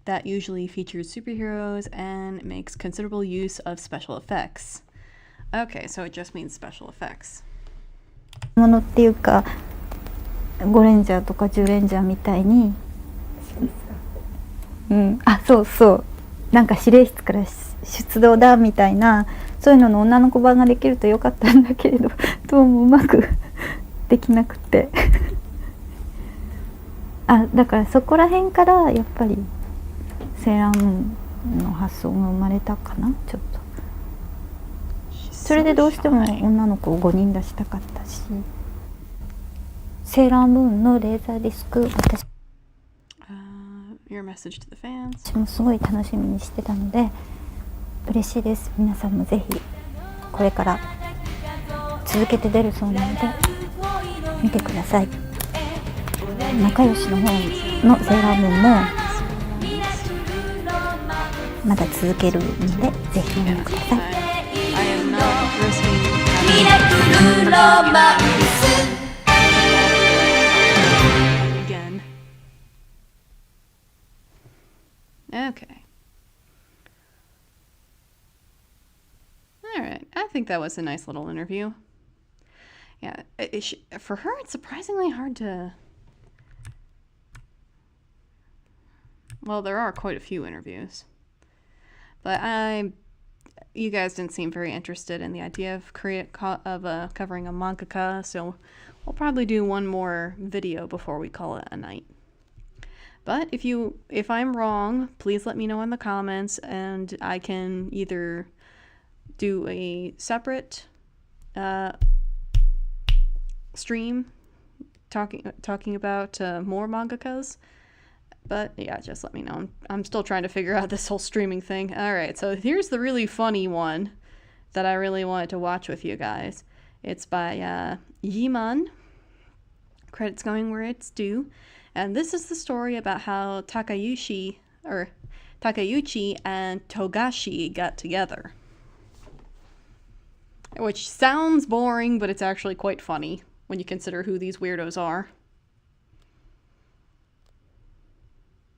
that usually features superheroes and makes considerable use of special effects. Okay, so it just means special effects. ものっていうか、ゴレンジャーとか10レンジャーみたいに、そうそう、なんか指令室から出動だみたいな、そういうのの女の子版ができるとよかったんだけれど、どうもうまくできなくてだからそこら辺からやっぱりセーラームーンの発想が生まれたかな、ちょっと。それでどうしても女の子を5人出したかったし、セーラームーンのレーザーディスク、Your message to the fans. 私もすごい楽しみにしてたので嬉しいです。皆さんもぜひこれから続けて出るそうなので見てください。仲良しの方のセーラームーンもまだ続けるのでぜひ見てください。I am not risking ミラクルロマンス again. Okay. All right. I think that was a nice little interview. Yeah, for her, it's surprisingly hard to. Well, there are quite a few interviews, but you guys didn't seem very interested in the idea of covering a mangaka, so we'll probably do one more video before we call it a night. But if I'm wrong, please let me know in the comments, and I can either do a separate stream talking about more mangakas. But yeah, just let me know. I'm still trying to figure out this whole streaming thing. All right, so here's the really funny one that I really wanted to watch with you guys. It's by Yiman. Credits going where it's due. And this is the story about how Takeuchi and Togashi got together. Which sounds boring, but it's actually quite funny when you consider who these weirdos are.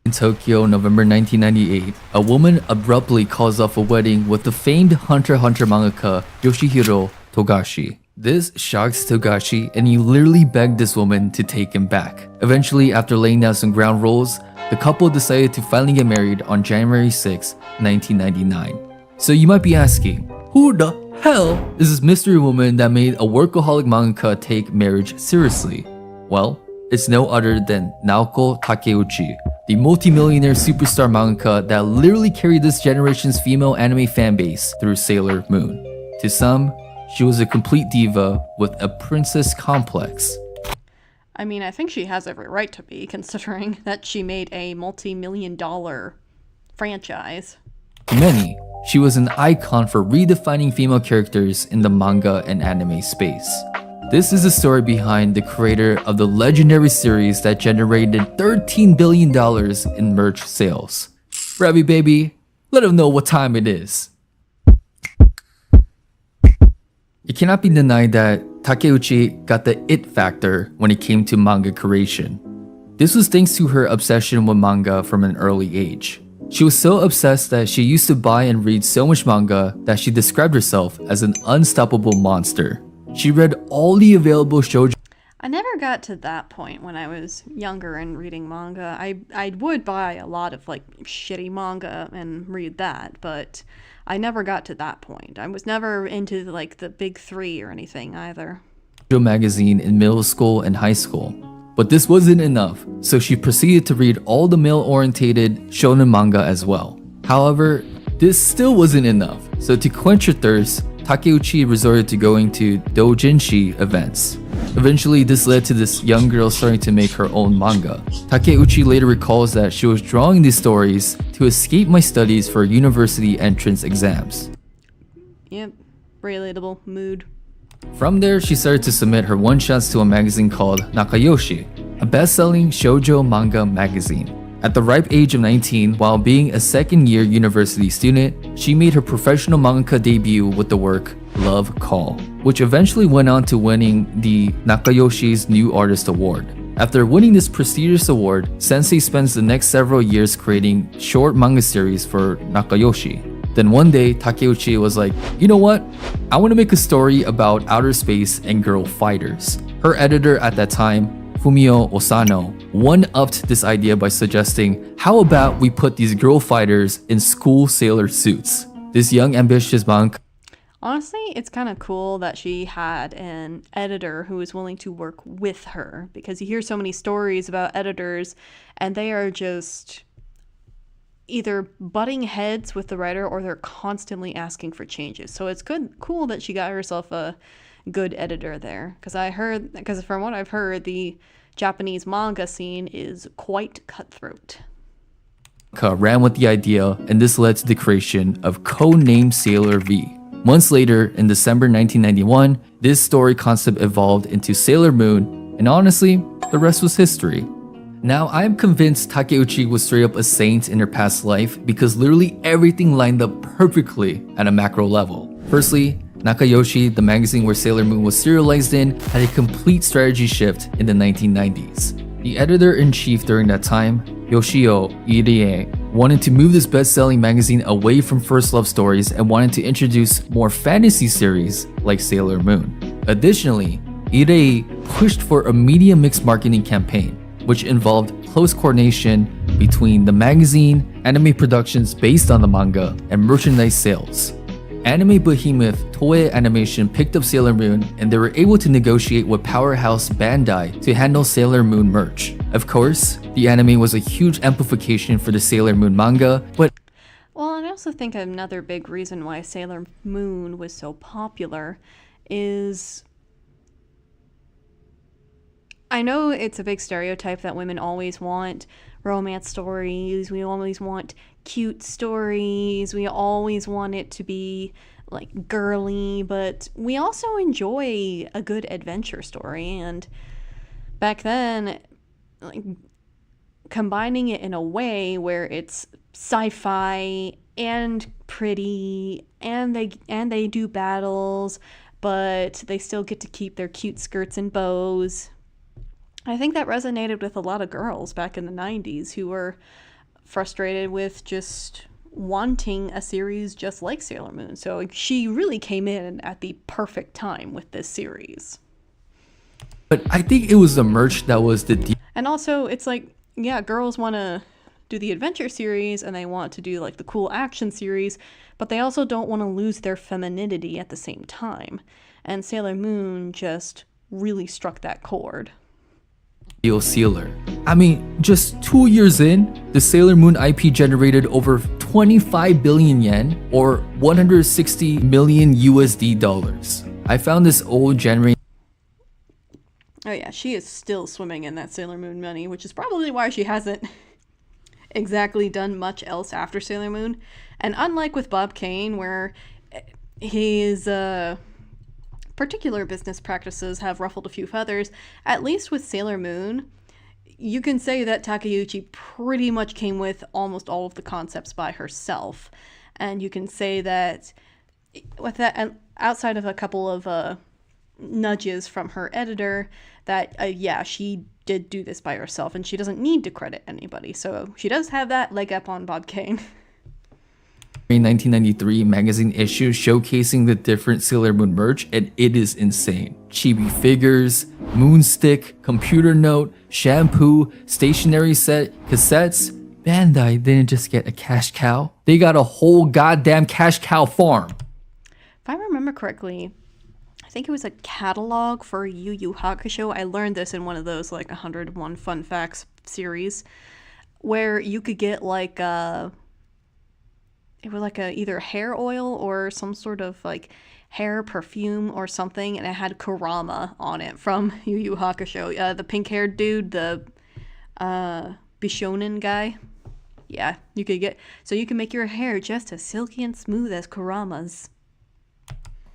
In Tokyo, November 1998, a woman abruptly calls off a wedding with the famed Hunter x Hunter mangaka Yoshihiro Togashi. This shocks Togashi, and he literally begged this woman to take him back. Eventually, after laying down some ground rules, the couple decided to finally get married on January 6, 1999. So you might be asking, who the hell is this mystery woman that made a workaholic mangaka take marriage seriously? Well, it's no other than Naoko Takeuchi, the multimillionaire superstar mangaka that literally carried this generation's female anime fanbase through Sailor Moon. To some, she was a complete diva with a princess complex. I mean, I think she has every right to be, considering that she made a multi-million-dollar franchise. To many, she was an icon for redefining female characters in the manga and anime space. This is the story behind the creator of the legendary series that generated $13 billion in merch sales. Ravi baby, let them know what time it is. It cannot be denied that Takeuchi got the it factor when it came to manga creation. This was thanks to her obsession with manga from an early age. She was so obsessed that she used to buy and read so much manga that she described herself as an unstoppable monster. She read all the available shoujo. I never got to that point when I was younger and reading manga. I would buy a lot of like shitty manga and read that, but I never got to that point. I was never into like the big three or anything either. Magazine in middle school and high school. But this wasn't enough, so she proceeded to read all the male-orientated shonen manga as well. However, this still wasn't enough, so to quench her thirst, Takeuchi resorted to going to doujinshi events. Eventually, this led to this young girl starting to make her own manga. Takeuchi later recalls that she was drawing these stories to escape my studies for university entrance exams. Yep, relatable mood. From there, she started to submit her one-shots to a magazine called Nakayoshi, a best-selling shoujo manga magazine. At the ripe age of 19, while being a second-year university student, she made her professional manga debut with the work Love Call, which eventually went on to winning the Nakayoshi's New Artist Award. After winning this prestigious award, Sensei spends the next several years creating short manga series for Nakayoshi. Then one day, Takeuchi was like, you know what? I want to make a story about outer space and girl fighters. Her editor at that time, Fumio Osano, one-upped this idea by suggesting, how about we put these girl fighters in school sailor suits? This young ambitious manga. Honestly, it's kind of cool that she had an editor who was willing to work with her, because you hear so many stories about editors and they are just either butting heads with the writer or they're constantly asking for changes. So it's cool that she got herself a good editor there, because from what I've heard, the Japanese manga scene is quite cutthroat. Ran with the idea, and this led to the creation of Codename Sailor V. Months later, in December 1991, this story concept evolved into Sailor Moon, and honestly, the rest was history. Now, I'm convinced Takeuchi was straight up a saint in her past life because literally everything lined up perfectly at a macro level. Firstly, Nakayoshi, the magazine where Sailor Moon was serialized in, had a complete strategy shift in the 1990s. The editor-in-chief during that time, Yoshio Irie, wanted to move this best-selling magazine away from first love stories and wanted to introduce more fantasy series like Sailor Moon. Additionally, Irie pushed for a media mix marketing campaign, which involved close coordination between the magazine, anime productions based on the manga, and merchandise sales. Anime behemoth Toei Animation picked up Sailor Moon, and they were able to negotiate with powerhouse Bandai to handle Sailor Moon merch. Of course, the anime was a huge amplification for the Sailor Moon manga, but Well, I also think another big reason why Sailor Moon was so popular is, I know it's a big stereotype that women always want romance stories, we always want cute stories, we always want it to be like girly, but we also enjoy a good adventure story. And back then, like, combining it in a way where it's sci-fi and pretty and they do battles, but they still get to keep their cute skirts and bows. I think that resonated with a lot of girls back in the 90s who were frustrated with just wanting a series just like Sailor Moon. So she really came in at the perfect time with this series. But I think it was the merch that was the deal. And also, it's like, yeah, girls want to do the adventure series and they want to do like the cool action series, but they also don't want to lose their femininity at the same time. And Sailor Moon just really struck that chord. Sealer. I mean, just 2 years in, the Sailor Moon IP generated over 25 billion yen or 160 million USD dollars. I found this old January. Oh yeah, she is still swimming in that Sailor Moon money, which is probably why she hasn't exactly done much else after Sailor Moon. And unlike with Bob Kane, where his particular business practices have ruffled a few feathers, at least with Sailor Moon, you can say that Takeuchi pretty much came with almost all of the concepts by herself. And you can say that with that, and outside of a couple of nudges from her editor, that yeah, she did do this by herself and she doesn't need to credit anybody. So she does have that leg up on Bob Kane. 1993 magazine issue showcasing the different Sailor Moon merch, and it is insane. Chibi figures, moonstick, computer note, shampoo, stationery set, cassettes. Bandai didn't just get a cash cow, they got a whole goddamn cash cow farm. If I remember correctly, I think it was a catalog for Yu Yu Hakusho. I learned this in one of those like 101 Fun Facts series, where you could get like it was like either hair oil or some sort of like hair perfume or something, and it had Kurama on it from Yu Yu Hakusho. The pink-haired dude, the Bishonen guy. Yeah, you could get, so you can make your hair just as silky and smooth as Kurama's.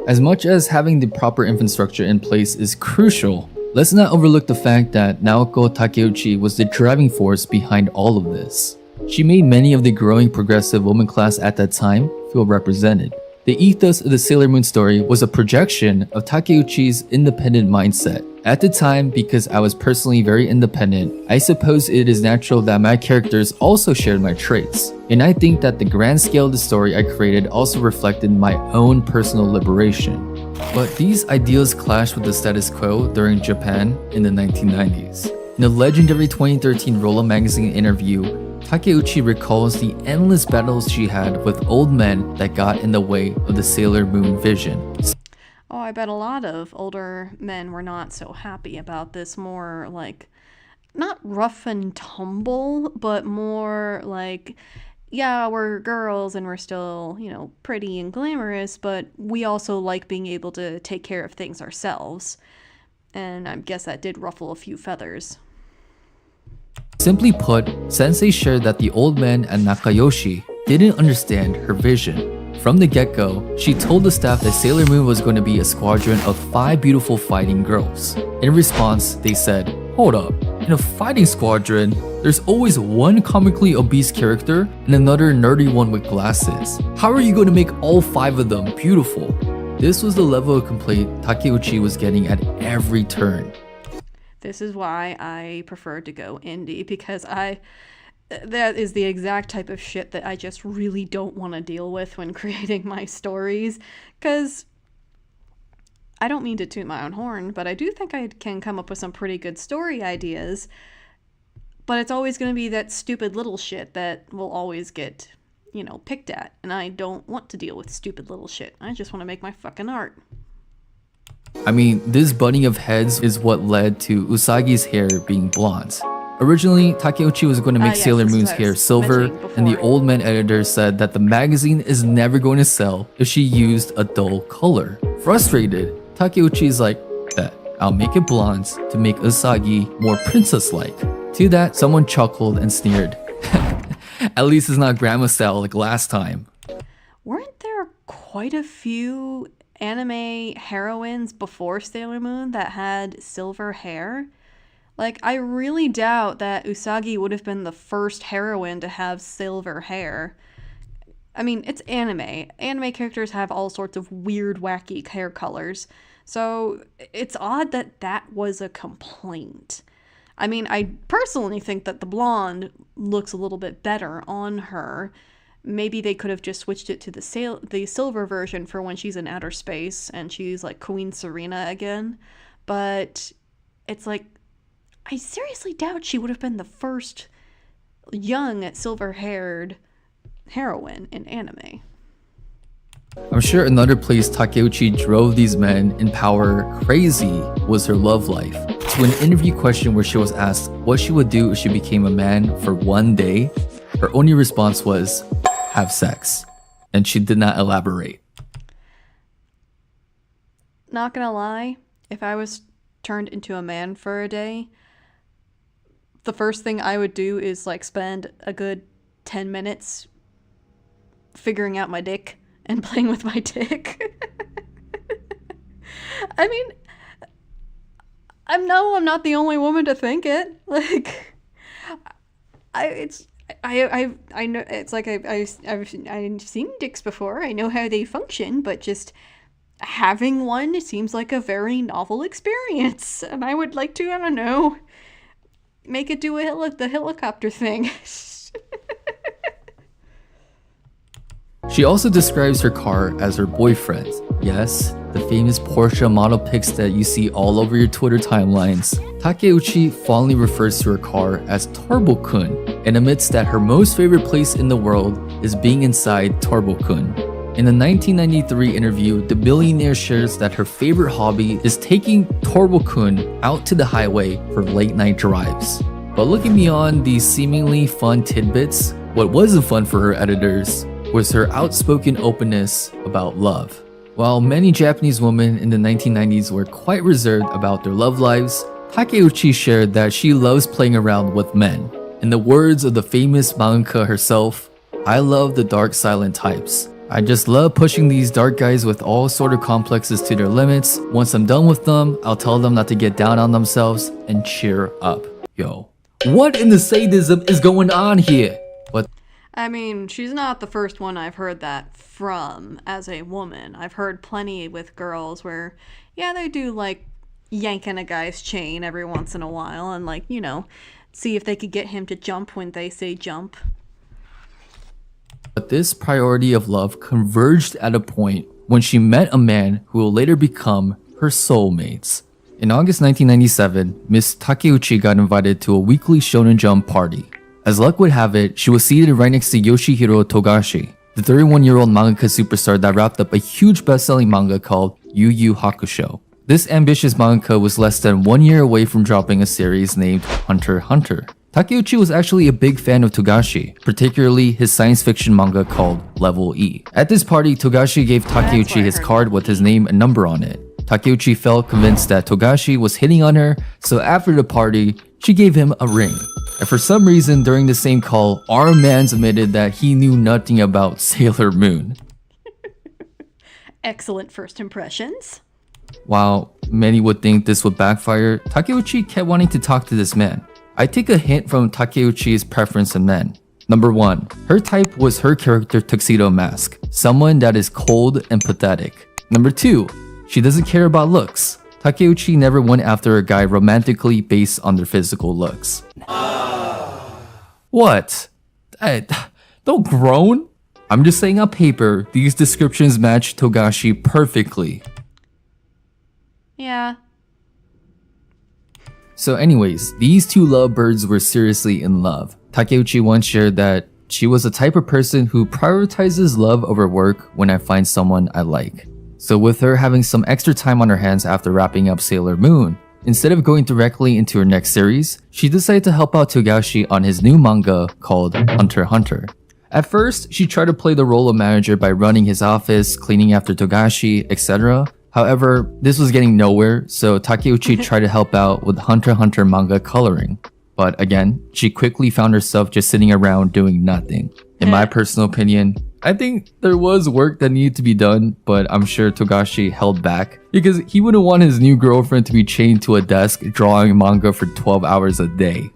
As much as having the proper infrastructure in place is crucial, let's not overlook the fact that Naoko Takeuchi was the driving force behind all of this. She made many of the growing progressive woman class at that time feel represented. The ethos of the Sailor Moon story was a projection of Takeuchi's independent mindset. At the time, because I was personally very independent, I suppose it is natural that my characters also shared my traits. And I think that the grand scale of the story I created also reflected my own personal liberation. But these ideals clashed with the status quo during Japan in the 1990s. In a legendary 2013 Rolla magazine interview, Takeuchi recalls the endless battles she had with old men that got in the way of the Sailor Moon vision. Oh, I bet a lot of older men were not so happy about this, more like, not rough and tumble, but more like, yeah, we're girls and we're still, you know, pretty and glamorous, but we also like being able to take care of things ourselves. And I guess that did ruffle a few feathers. Simply put, Sensei shared that the old man and Nakayoshi didn't understand her vision. From the get-go, she told the staff that Sailor Moon was going to be a squadron of 5 beautiful fighting girls. In response, they said, "Hold up, in a fighting squadron, there's always one comically obese character and another nerdy one with glasses. How are you going to make all 5 of them beautiful?" This was the level of complaint Takeuchi was getting at every turn. This is why I prefer to go indie, because that is the exact type of shit that I just really don't want to deal with when creating my stories. Because I don't mean to toot my own horn, but I do think I can come up with some pretty good story ideas. But it's always going to be that stupid little shit that will always get, you know, picked at. And I don't want to deal with stupid little shit. I just want to make my fucking art. I mean, this butting of heads is what led to Usagi's hair being blonde. Originally, Takeuchi was going to make Sailor Moon's hair silver, and the old man editor said that the magazine is never going to sell if she used a dull color. Frustrated, Takeuchi is like, "Bet, I'll make it blonde to make Usagi more princess-like." To that, someone chuckled and sneered. "At least it's not grandma style like last time." Weren't there quite a few anime heroines before Sailor Moon that had silver hair? Like, I really doubt that Usagi would have been the first heroine to have silver hair. I mean, it's anime. Anime characters have all sorts of weird, wacky hair colors. So it's odd that that was a complaint. I mean, I personally think that the blonde looks a little bit better on her. Maybe they could have just switched it to the silver version for when she's in outer space and she's like Queen Serena again. But it's like, I seriously doubt she would have been the first young silver-haired heroine in anime. I'm sure another place Takeuchi drove these men in power crazy was her love life. To an interview question where she was asked what she would do if she became a man for one day, her only response was, have sex. And she did not elaborate. Not gonna lie, if I was turned into a man for a day, the first thing I would do is like spend a good 10 minutes figuring out my dick and playing with my dick. I mean, I'm not the only woman to think it. Like, I know it's like I've seen dicks before. I know how they function, but just having one seems like a very novel experience, and I would like to, I don't know, make it do the helicopter thing. She also describes her car as her boyfriend. Yes, the famous Porsche model pics that you see all over your Twitter timelines. Takeuchi fondly refers to her car as Turbo-kun and admits that her most favorite place in the world is being inside Turbo-kun. In a 1993 interview, the billionaire shares that her favorite hobby is taking Turbo-kun out to the highway for late night drives. But looking beyond these seemingly fun tidbits, what wasn't fun for her editors was her outspoken openness about love. While many Japanese women in the 1990s were quite reserved about their love lives, Takeuchi shared that she loves playing around with men. In the words of the famous mangaka herself, "I love the dark silent types. I just love pushing these dark guys with all sort of complexes to their limits. Once I'm done with them, I'll tell them not to get down on themselves and cheer up." Yo, what in the sadism is going on here? But I mean, she's not the first one I've heard that from as a woman. I've heard plenty with girls where, yeah, they do like yanking a guy's chain every once in a while and like, you know, see if they could get him to jump when they say jump. But this priority of love converged at a point when she met a man who will later become her soulmates. In August 1997, Miss Takeuchi got invited to a weekly Shonen Jump party. As luck would have it, she was seated right next to Yoshihiro Togashi, the 31-year-old mangaka superstar that wrapped up a huge best-selling manga called Yu Yu Hakusho. This ambitious mangaka was less than 1 year away from dropping a series named Hunter x Hunter. Takeuchi was actually a big fan of Togashi, particularly his science fiction manga called Level E. At this party, Togashi gave Takeuchi his card with his name and number on it. Takeuchi felt convinced that Togashi was hitting on her, so after the party, she gave him a ring. And for some reason, during the same call, our man admitted that he knew nothing about Sailor Moon. Excellent first impressions. While many would think this would backfire, Takeuchi kept wanting to talk to this man. I take a hint from Takeuchi's preference in men. Number 1, her type was her character Tuxedo Mask, someone that is cold and pathetic. Number 2, she doesn't care about looks. Takeuchi never went after a guy romantically based on their physical looks. What? Don't groan. I'm just saying on paper, these descriptions match Togashi perfectly. Yeah. So anyways, these two lovebirds were seriously in love. Takeuchi once shared that she was the type of person who prioritizes love over work when I find someone I like. So with her having some extra time on her hands after wrapping up Sailor Moon, instead of going directly into her next series, she decided to help out Togashi on his new manga called Hunter x Hunter. At first, she tried to play the role of manager by running his office, cleaning after Togashi, etc. However, this was getting nowhere, so Takeuchi tried to help out with Hunter x Hunter manga coloring. But again, she quickly found herself just sitting around doing nothing. In my personal opinion, I think there was work that needed to be done, but I'm sure Togashi held back because he wouldn't want his new girlfriend to be chained to a desk drawing manga for 12 hours a day.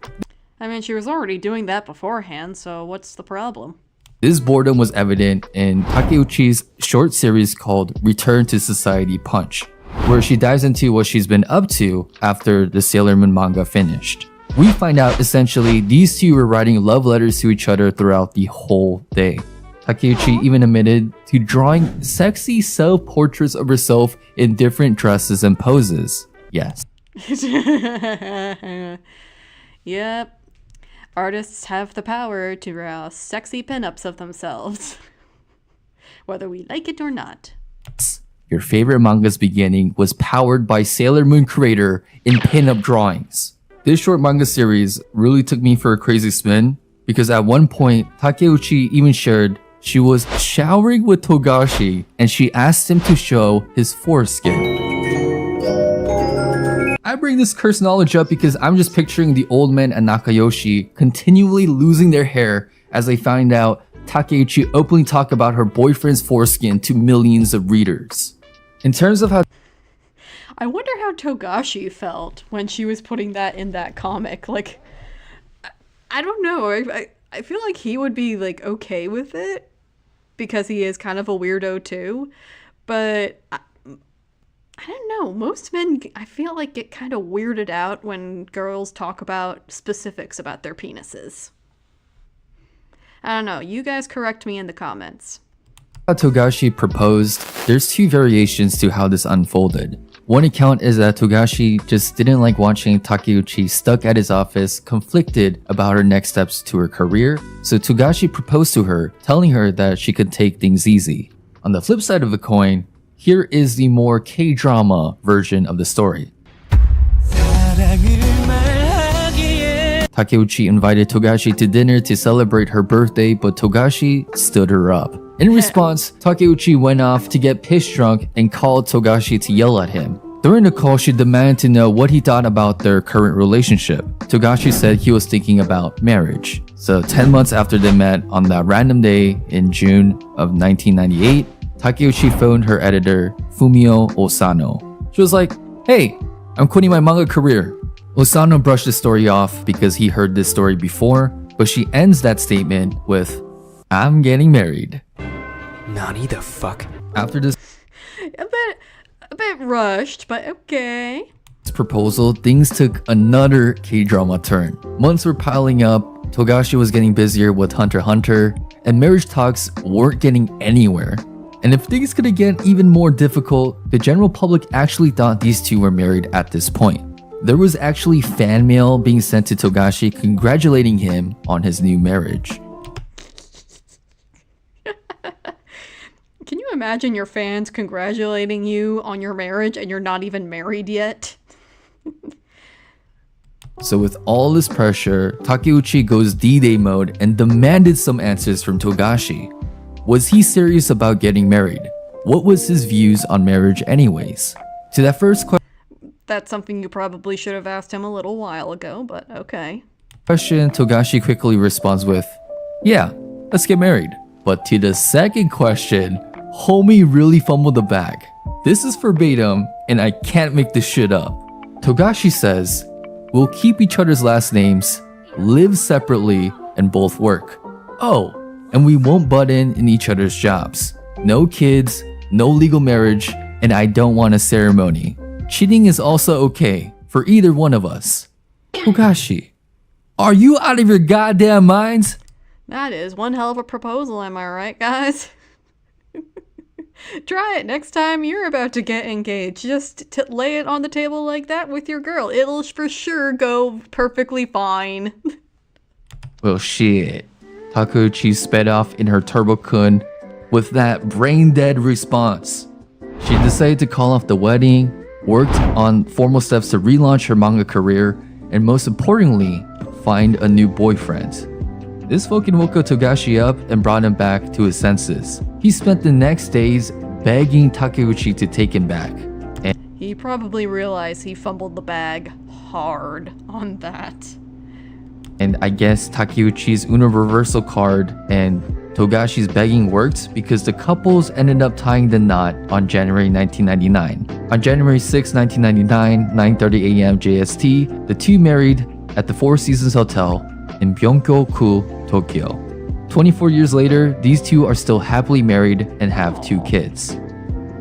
I mean, she was already doing that beforehand, so what's the problem? This boredom was evident in Takeuchi's short series called Return to Society Punch, where she dives into what she's been up to after the Sailor Moon manga finished. We find out essentially these two were writing love letters to each other throughout the whole day. Takeuchi even admitted to drawing sexy self-portraits of herself in different dresses and poses. Yes. Yep. Artists have the power to draw sexy pinups of themselves. Whether we like it or not. Your favorite manga's beginning was powered by Sailor Moon creator in pinup drawings. This short manga series really took me for a crazy spin because at one point, Takeuchi even shared she was showering with Togashi and she asked him to show his foreskin. I bring this cursed knowledge up because I'm just picturing the old men at Nakayoshi continually losing their hair as they find out Takeuchi openly talk about her boyfriend's foreskin to millions of readers. In terms of how I wonder how Togashi felt when she was putting that in that comic. Like, I don't know. I feel like he would be like okay with it because he is kind of a weirdo too. But I don't know. Most men, I feel like, get kind of weirded out when girls talk about specifics about their penises. I don't know. You guys correct me in the comments. Togashi proposed, there's two variations to how this unfolded. One account is that Togashi just didn't like watching Takeuchi stuck at his office, conflicted about her next steps to her career, so Togashi proposed to her, telling her that she could take things easy. On the flip side of the coin, here is the more K-drama version of the story. Takeuchi invited Togashi to dinner to celebrate her birthday, but Togashi stood her up. In response, Takeuchi went off to get pissed drunk and called Togashi to yell at him. During the call, she demanded to know what he thought about their current relationship. Togashi said he was thinking about marriage. So 10 months after they met on that random day in June of 1998, Takeuchi phoned her editor, Fumio Osano. She was like, "Hey, I'm quitting my manga career." Osano brushed the story off because he heard this story before, but she ends that statement with, "I'm getting married." Nani the fuck? After this A bit rushed, but okay. proposal, things took another K-drama turn. Months were piling up, Togashi was getting busier with Hunter x Hunter, and marriage talks weren't getting anywhere. And if things could get even more difficult, the general public actually thought these two were married at this point. There was actually fan mail being sent to Togashi congratulating him on his new marriage. Can you imagine your fans congratulating you on your marriage and you're not even married yet? So with all this pressure, Takeuchi goes D-Day mode and demanded some answers from Togashi. Was he serious about getting married? What was his views on marriage anyways? To that first That's something you probably should have asked him a little while ago, but okay. question, Togashi quickly responds with, "Yeah, let's get married." But to the second question, homie really fumbled the bag. This is verbatim, and I can't make this shit up. Togashi says, "We'll keep each other's last names, live separately, and both work. Oh, and we won't butt in each other's jobs. No kids, no legal marriage, and I don't want a ceremony. Cheating is also okay for either one of us." Togashi, are you out of your goddamn minds? That is one hell of a proposal, am I right, guys? Try it next time you're about to get engaged. Just lay it on the table like that with your girl. It'll for sure go perfectly fine. Well, shit. Takeuchi sped off in her Turbo-kun with that brain-dead response. She decided to call off the wedding, worked on formal steps to relaunch her manga career, and most importantly, find a new boyfriend. This fucking woke Togashi up and brought him back to his senses. He spent the next days begging Takeuchi to take him back. He probably realized he fumbled the bag hard on that. And I guess Takeuchi's Uno reversal card and Togashi's begging worked because the couples ended up tying the knot on January 1999. On January 6, 1999, 9:30 a.m. JST, the two married at the Four Seasons Hotel in Byonkyo-ku, Tokyo. 24 years later, these two are still happily married and have 2 kids.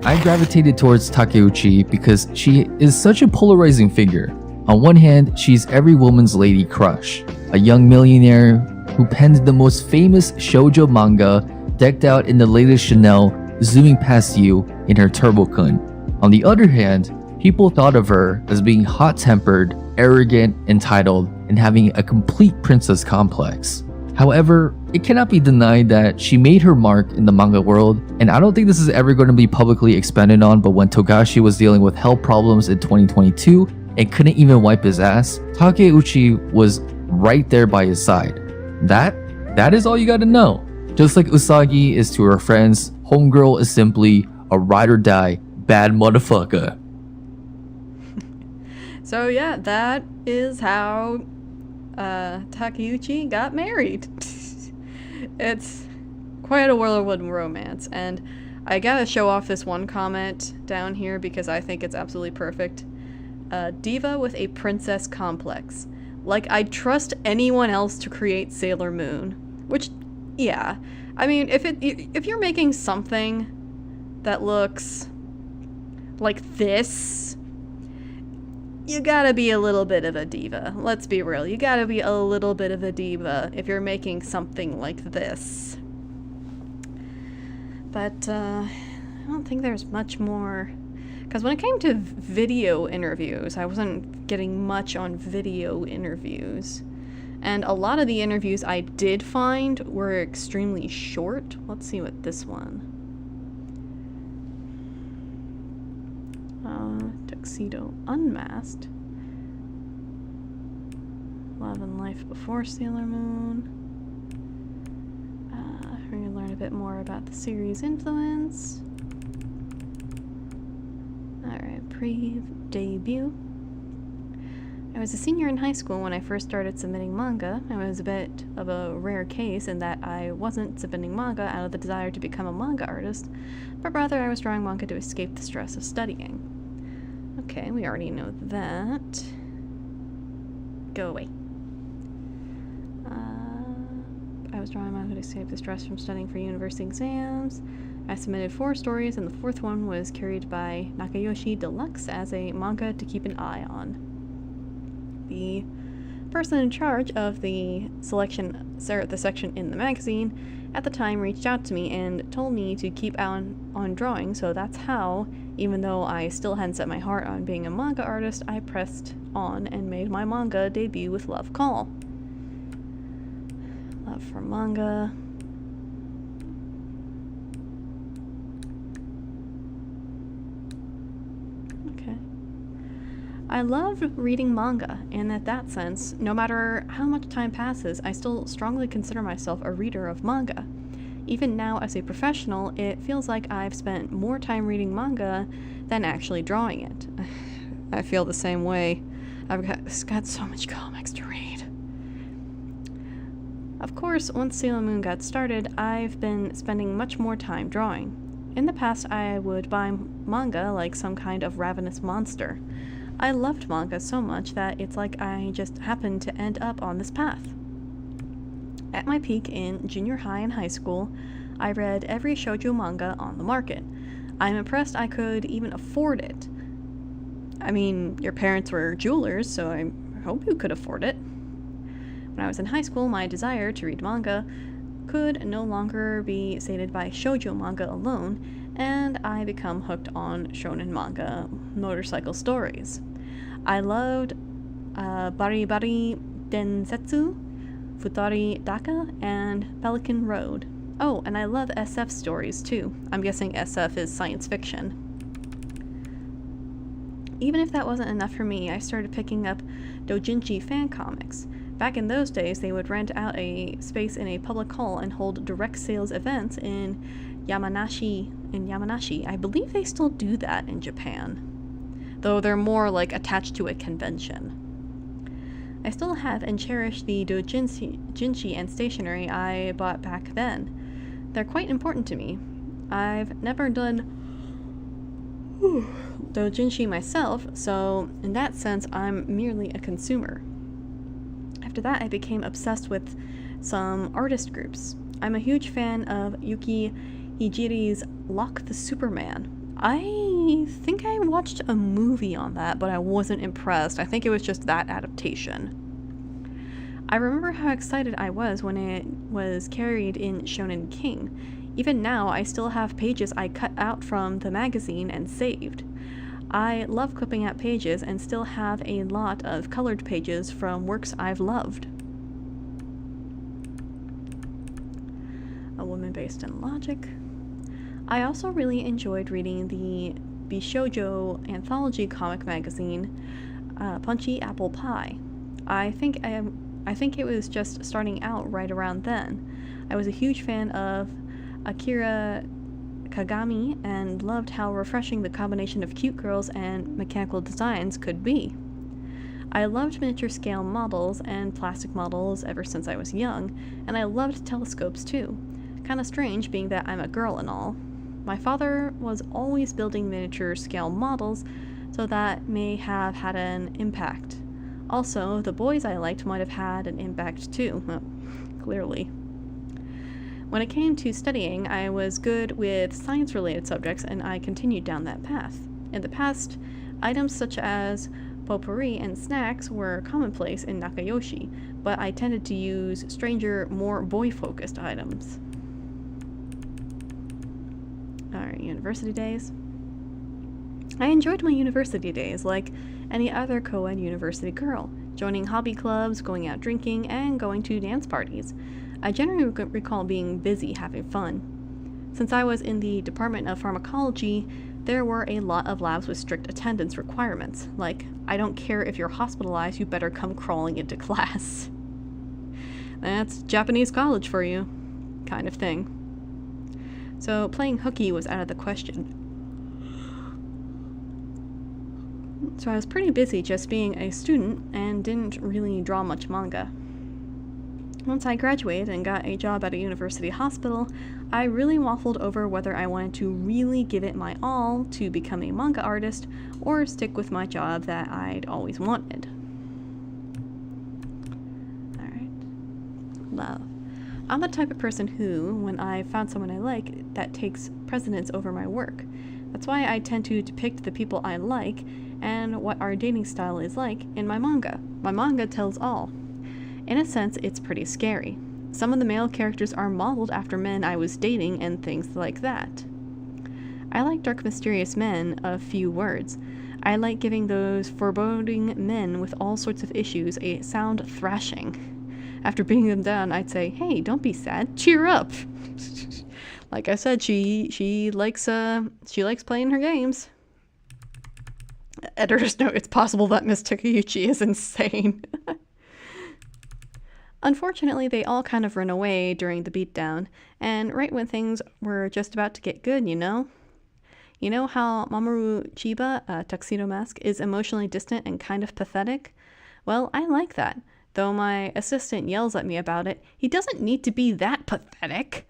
I gravitated towards Takeuchi because she is such a polarizing figure. On one hand, she's every woman's lady crush, a young millionaire who penned the most famous shoujo manga, decked out in the latest Chanel, zooming past you in her turbo-kun. On the other hand, people thought of her as being hot-tempered, arrogant, entitled, and having a complete princess complex. However, it cannot be denied that she made her mark in the manga world, and I don't think this is ever going to be publicly expanded on, but when Togashi was dealing with health problems in 2022 and couldn't even wipe his ass, Takeuchi was right there by his side. That is all you gotta know. Just like Usagi is to her friends, Homegirl is simply a ride or die bad motherfucker. So yeah, that is how Takeuchi got married. It's quite a whirlwind romance, and I gotta show off this one comment down here because I think it's absolutely perfect. Diva with a princess complex. Like, I'd trust anyone else to create Sailor Moon. Which, yeah. I mean, if you're making something that looks like this, you gotta be a little bit of a diva. Let's be real. You gotta be a little bit of a diva if you're making something like this. But, I don't think there's much more. Because when it came to video interviews, I wasn't getting much on video interviews. And a lot of the interviews I did find were extremely short. Let's see what this one. Tuxedo Unmasked. Love and Life Before Sailor Moon. We're going to learn a bit more about the series' influence. Alright, pre-debut. I was a senior in high school when I first started submitting manga. I was a bit of a rare case in that I wasn't submitting manga out of the desire to become a manga artist, but rather I was drawing manga to escape the stress of studying. Okay, we already know that. Go away. I was drawing manga to escape the stress from studying for university exams. I submitted 4 stories, and the 4th one was carried by Nakayoshi Deluxe as a manga to keep an eye on. The person in charge of the section in the magazine at the time reached out to me and told me to keep on drawing, so that's how, even though I still hadn't set my heart on being a manga artist, I pressed on and made my manga debut with Love Call. Love for manga. I love reading manga, and in that sense, no matter how much time passes, I still strongly consider myself a reader of manga. Even now, as a professional, it feels like I've spent more time reading manga than actually drawing it. I feel the same way. I've got so much comics to read. Of course, once Sailor Moon got started, I've been spending much more time drawing. In the past, I would buy manga like some kind of ravenous monster. I loved manga so much that it's like I just happened to end up on this path. At my peak in junior high and high school, I read every shoujo manga on the market. I'm impressed I could even afford it. I mean, your parents were jewelers, so I hope you could afford it. When I was in high school, my desire to read manga could no longer be sated by shoujo manga alone, and I become hooked on shonen manga motorcycle stories. I loved Bari Bari Densetsu, Futari Daka, and Pelican Road. Oh, and I love SF stories too. I'm guessing SF is science fiction. Even if that wasn't enough for me, I started picking up doujinshi fan comics. Back in those days, they would rent out a space in a public hall and hold direct sales events in Yamanashi. I believe they still do that in Japan, though they're more like attached to a convention. I still have and cherish the doujinshi and stationery I bought back then. They're quite important to me. I've never done doujinshi myself, so in that sense, I'm merely a consumer. After that, I became obsessed with some artist groups. I'm a huge fan of Yuki Hijiri's Lock the Superman. I think I watched a movie on that, but I wasn't impressed. I think it was just that adaptation. I remember how excited I was when it was carried in Shonen King. Even now, I still have pages I cut out from the magazine and saved. I love clipping out pages and still have a lot of colored pages from works I've loved. A woman based in logic. I also really enjoyed reading the Bishoujo anthology comic magazine, Punchy Apple Pie. I think it was just starting out right around then. I was a huge fan of Akira Kagami and loved how refreshing the combination of cute girls and mechanical designs could be. I loved miniature scale models and plastic models ever since I was young, and I loved telescopes too. Kinda strange being that I'm a girl and all. My father was always building miniature scale models, so that may have had an impact. Also, the boys I liked might have had an impact too, well, clearly. When it came to studying, I was good with science-related subjects and I continued down that path. In the past, items such as potpourri and snacks were commonplace in Nakayoshi, but I tended to use stranger, more boy-focused items. Alright, university days. I enjoyed my university days like any other co-ed university girl, joining hobby clubs, going out drinking, and going to dance parties. I generally recall being busy having fun. Since I was in the Department of Pharmacology, there were a lot of labs with strict attendance requirements, like, I don't care if you're hospitalized, you better come crawling into class. That's Japanese college for you, kind of thing. So playing hooky was out of the question. So I was pretty busy just being a student and didn't really draw much manga. Once I graduated and got a job at a university hospital, I really waffled over whether I wanted to really give it my all to become a manga artist or stick with my job that I'd always wanted. Alright. Love. I'm the type of person who, when I found someone I like, that takes precedence over my work. That's why I tend to depict the people I like and what our dating style is like in my manga. My manga tells all. In a sense, it's pretty scary. Some of the male characters are modeled after men I was dating and things like that. I like dark, mysterious men of few words. I like giving those foreboding men with all sorts of issues a sound thrashing. After beating them down, I'd say, hey, don't be sad, cheer up. Like I said, she likes playing her games. Editor's note, it's possible that Miss Takeuchi is insane. Unfortunately, they all kind of run away during the beatdown, and right when things were just about to get good, you know? You know how Mamoru Chiba, Tuxedo Mask, is emotionally distant and kind of pathetic? Well, I like that. Though my assistant yells at me about it, he doesn't need to be that pathetic.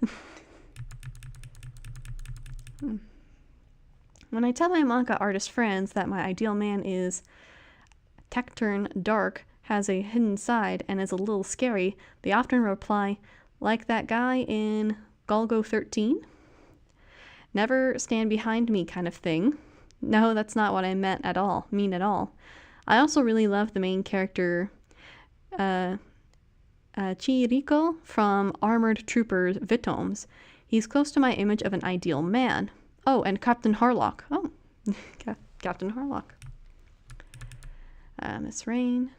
When I tell my manga artist friends that my ideal man is taciturn, dark, has a hidden side, and is a little scary, they often reply, like that guy in Golgo 13? Never stand behind me kind of thing. No, that's not what I mean at all. I also really love the main character, Chihiriko from Armored Troopers Vitoms. He's close to my image of an ideal man. Oh, and Captain Harlock. Oh, Captain Harlock. Miss Rain.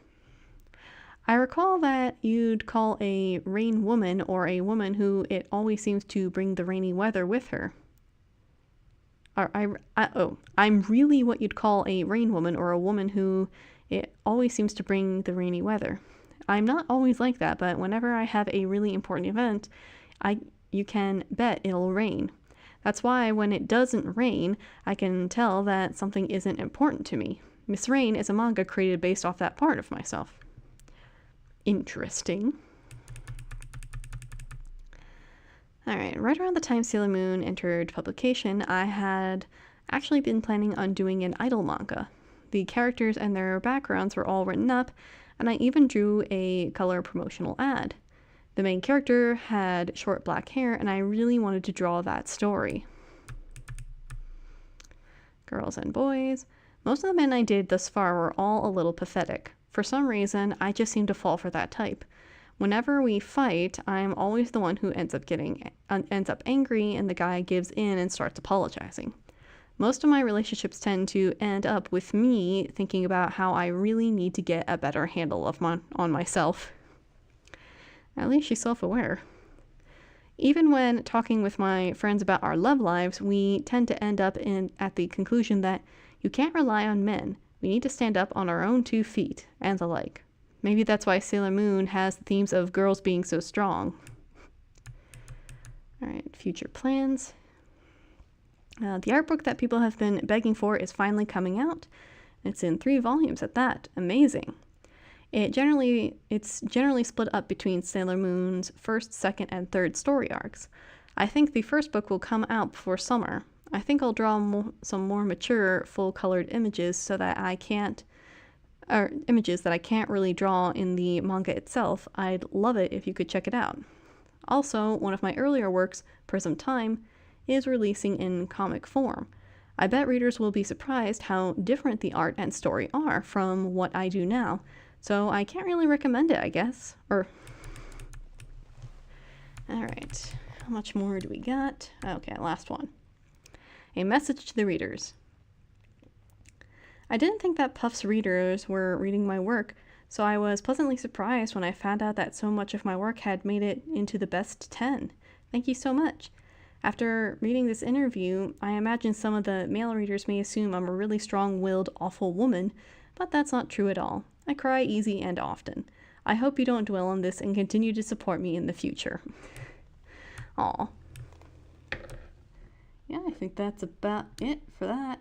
I recall that you'd call a rain woman or a woman who it always seems to bring the rainy weather with her. I'm really what you'd call a rain woman or a woman who it always seems to bring the rainy weather. I'm not always like that, but whenever I have a really important event, you can bet it'll rain. That's why when it doesn't rain, I can tell that something isn't important to me. Miss Rain is a manga created based off that part of myself. Interesting. Alright, right around the time Sailor Moon entered publication, I had actually been planning on doing an idol manga. The characters and their backgrounds were all written up, and I even drew a color promotional ad. The main character had short black hair, and I really wanted to draw that story. girls and boys. Most of the men I dated thus far were all a little pathetic. For some reason, I just seem to fall for that type. Whenever we fight, I'm always the one who ends up angry, and the guy gives in and starts apologizing. Most of my relationships tend to end up with me thinking about how I really need to get a better handle on myself. At least she's self-aware. Even when talking with my friends about our love lives, we tend to end up at the conclusion that you can't rely on men. We need to stand up on our own 2 feet, and the like. Maybe that's why Sailor Moon has the themes of girls being so strong. Alright, future plans. The art book that people have been begging for is finally coming out. It's in 3 volumes at that. Amazing. It's generally split up between Sailor Moon's first, second, and third story arcs. I think the first book will come out before summer. I think I'll draw some more mature, full-colored images images that I can't really draw in the manga itself. I'd love it if you could check it out. Also, one of my earlier works, Prism Time, is releasing in comic form. I bet readers will be surprised how different the art and story are from what I do now, so I can't really recommend it, I guess. Alright, how much more do we got? Okay, last one. A message to the readers. I didn't think that Puff's readers were reading my work, so I was pleasantly surprised when I found out that so much of my work had made it into the best 10. Thank you so much. After reading this interview, I imagine some of the male readers may assume I'm a really strong-willed, awful woman, but that's not true at all. I cry easy and often. I hope you don't dwell on this and continue to support me in the future. Aw. Yeah, I think that's about it for that.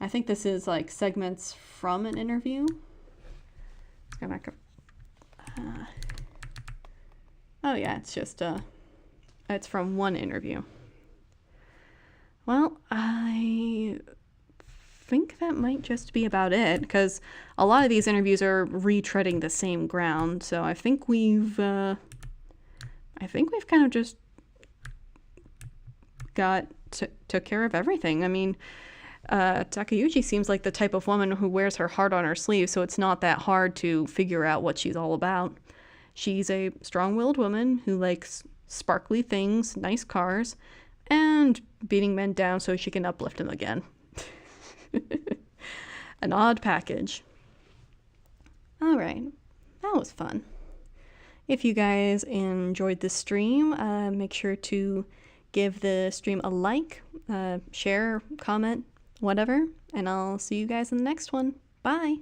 I think this is like segments from an interview. Let's go back up. Oh yeah, it's just it's from one interview. Well, I think that might just be about it, because a lot of these interviews are retreading the same ground, so I think we've kind of just took care of everything. I mean, Takeuchi seems like the type of woman who wears her heart on her sleeve, so it's not that hard to figure out what she's all about. She's a strong-willed woman who likes sparkly things, nice cars, and beating men down so she can uplift them again. An odd package. Alright, that was fun. If you guys enjoyed this stream, make sure to give the stream a like, share, comment, whatever, and I'll see you guys in the next one. Bye!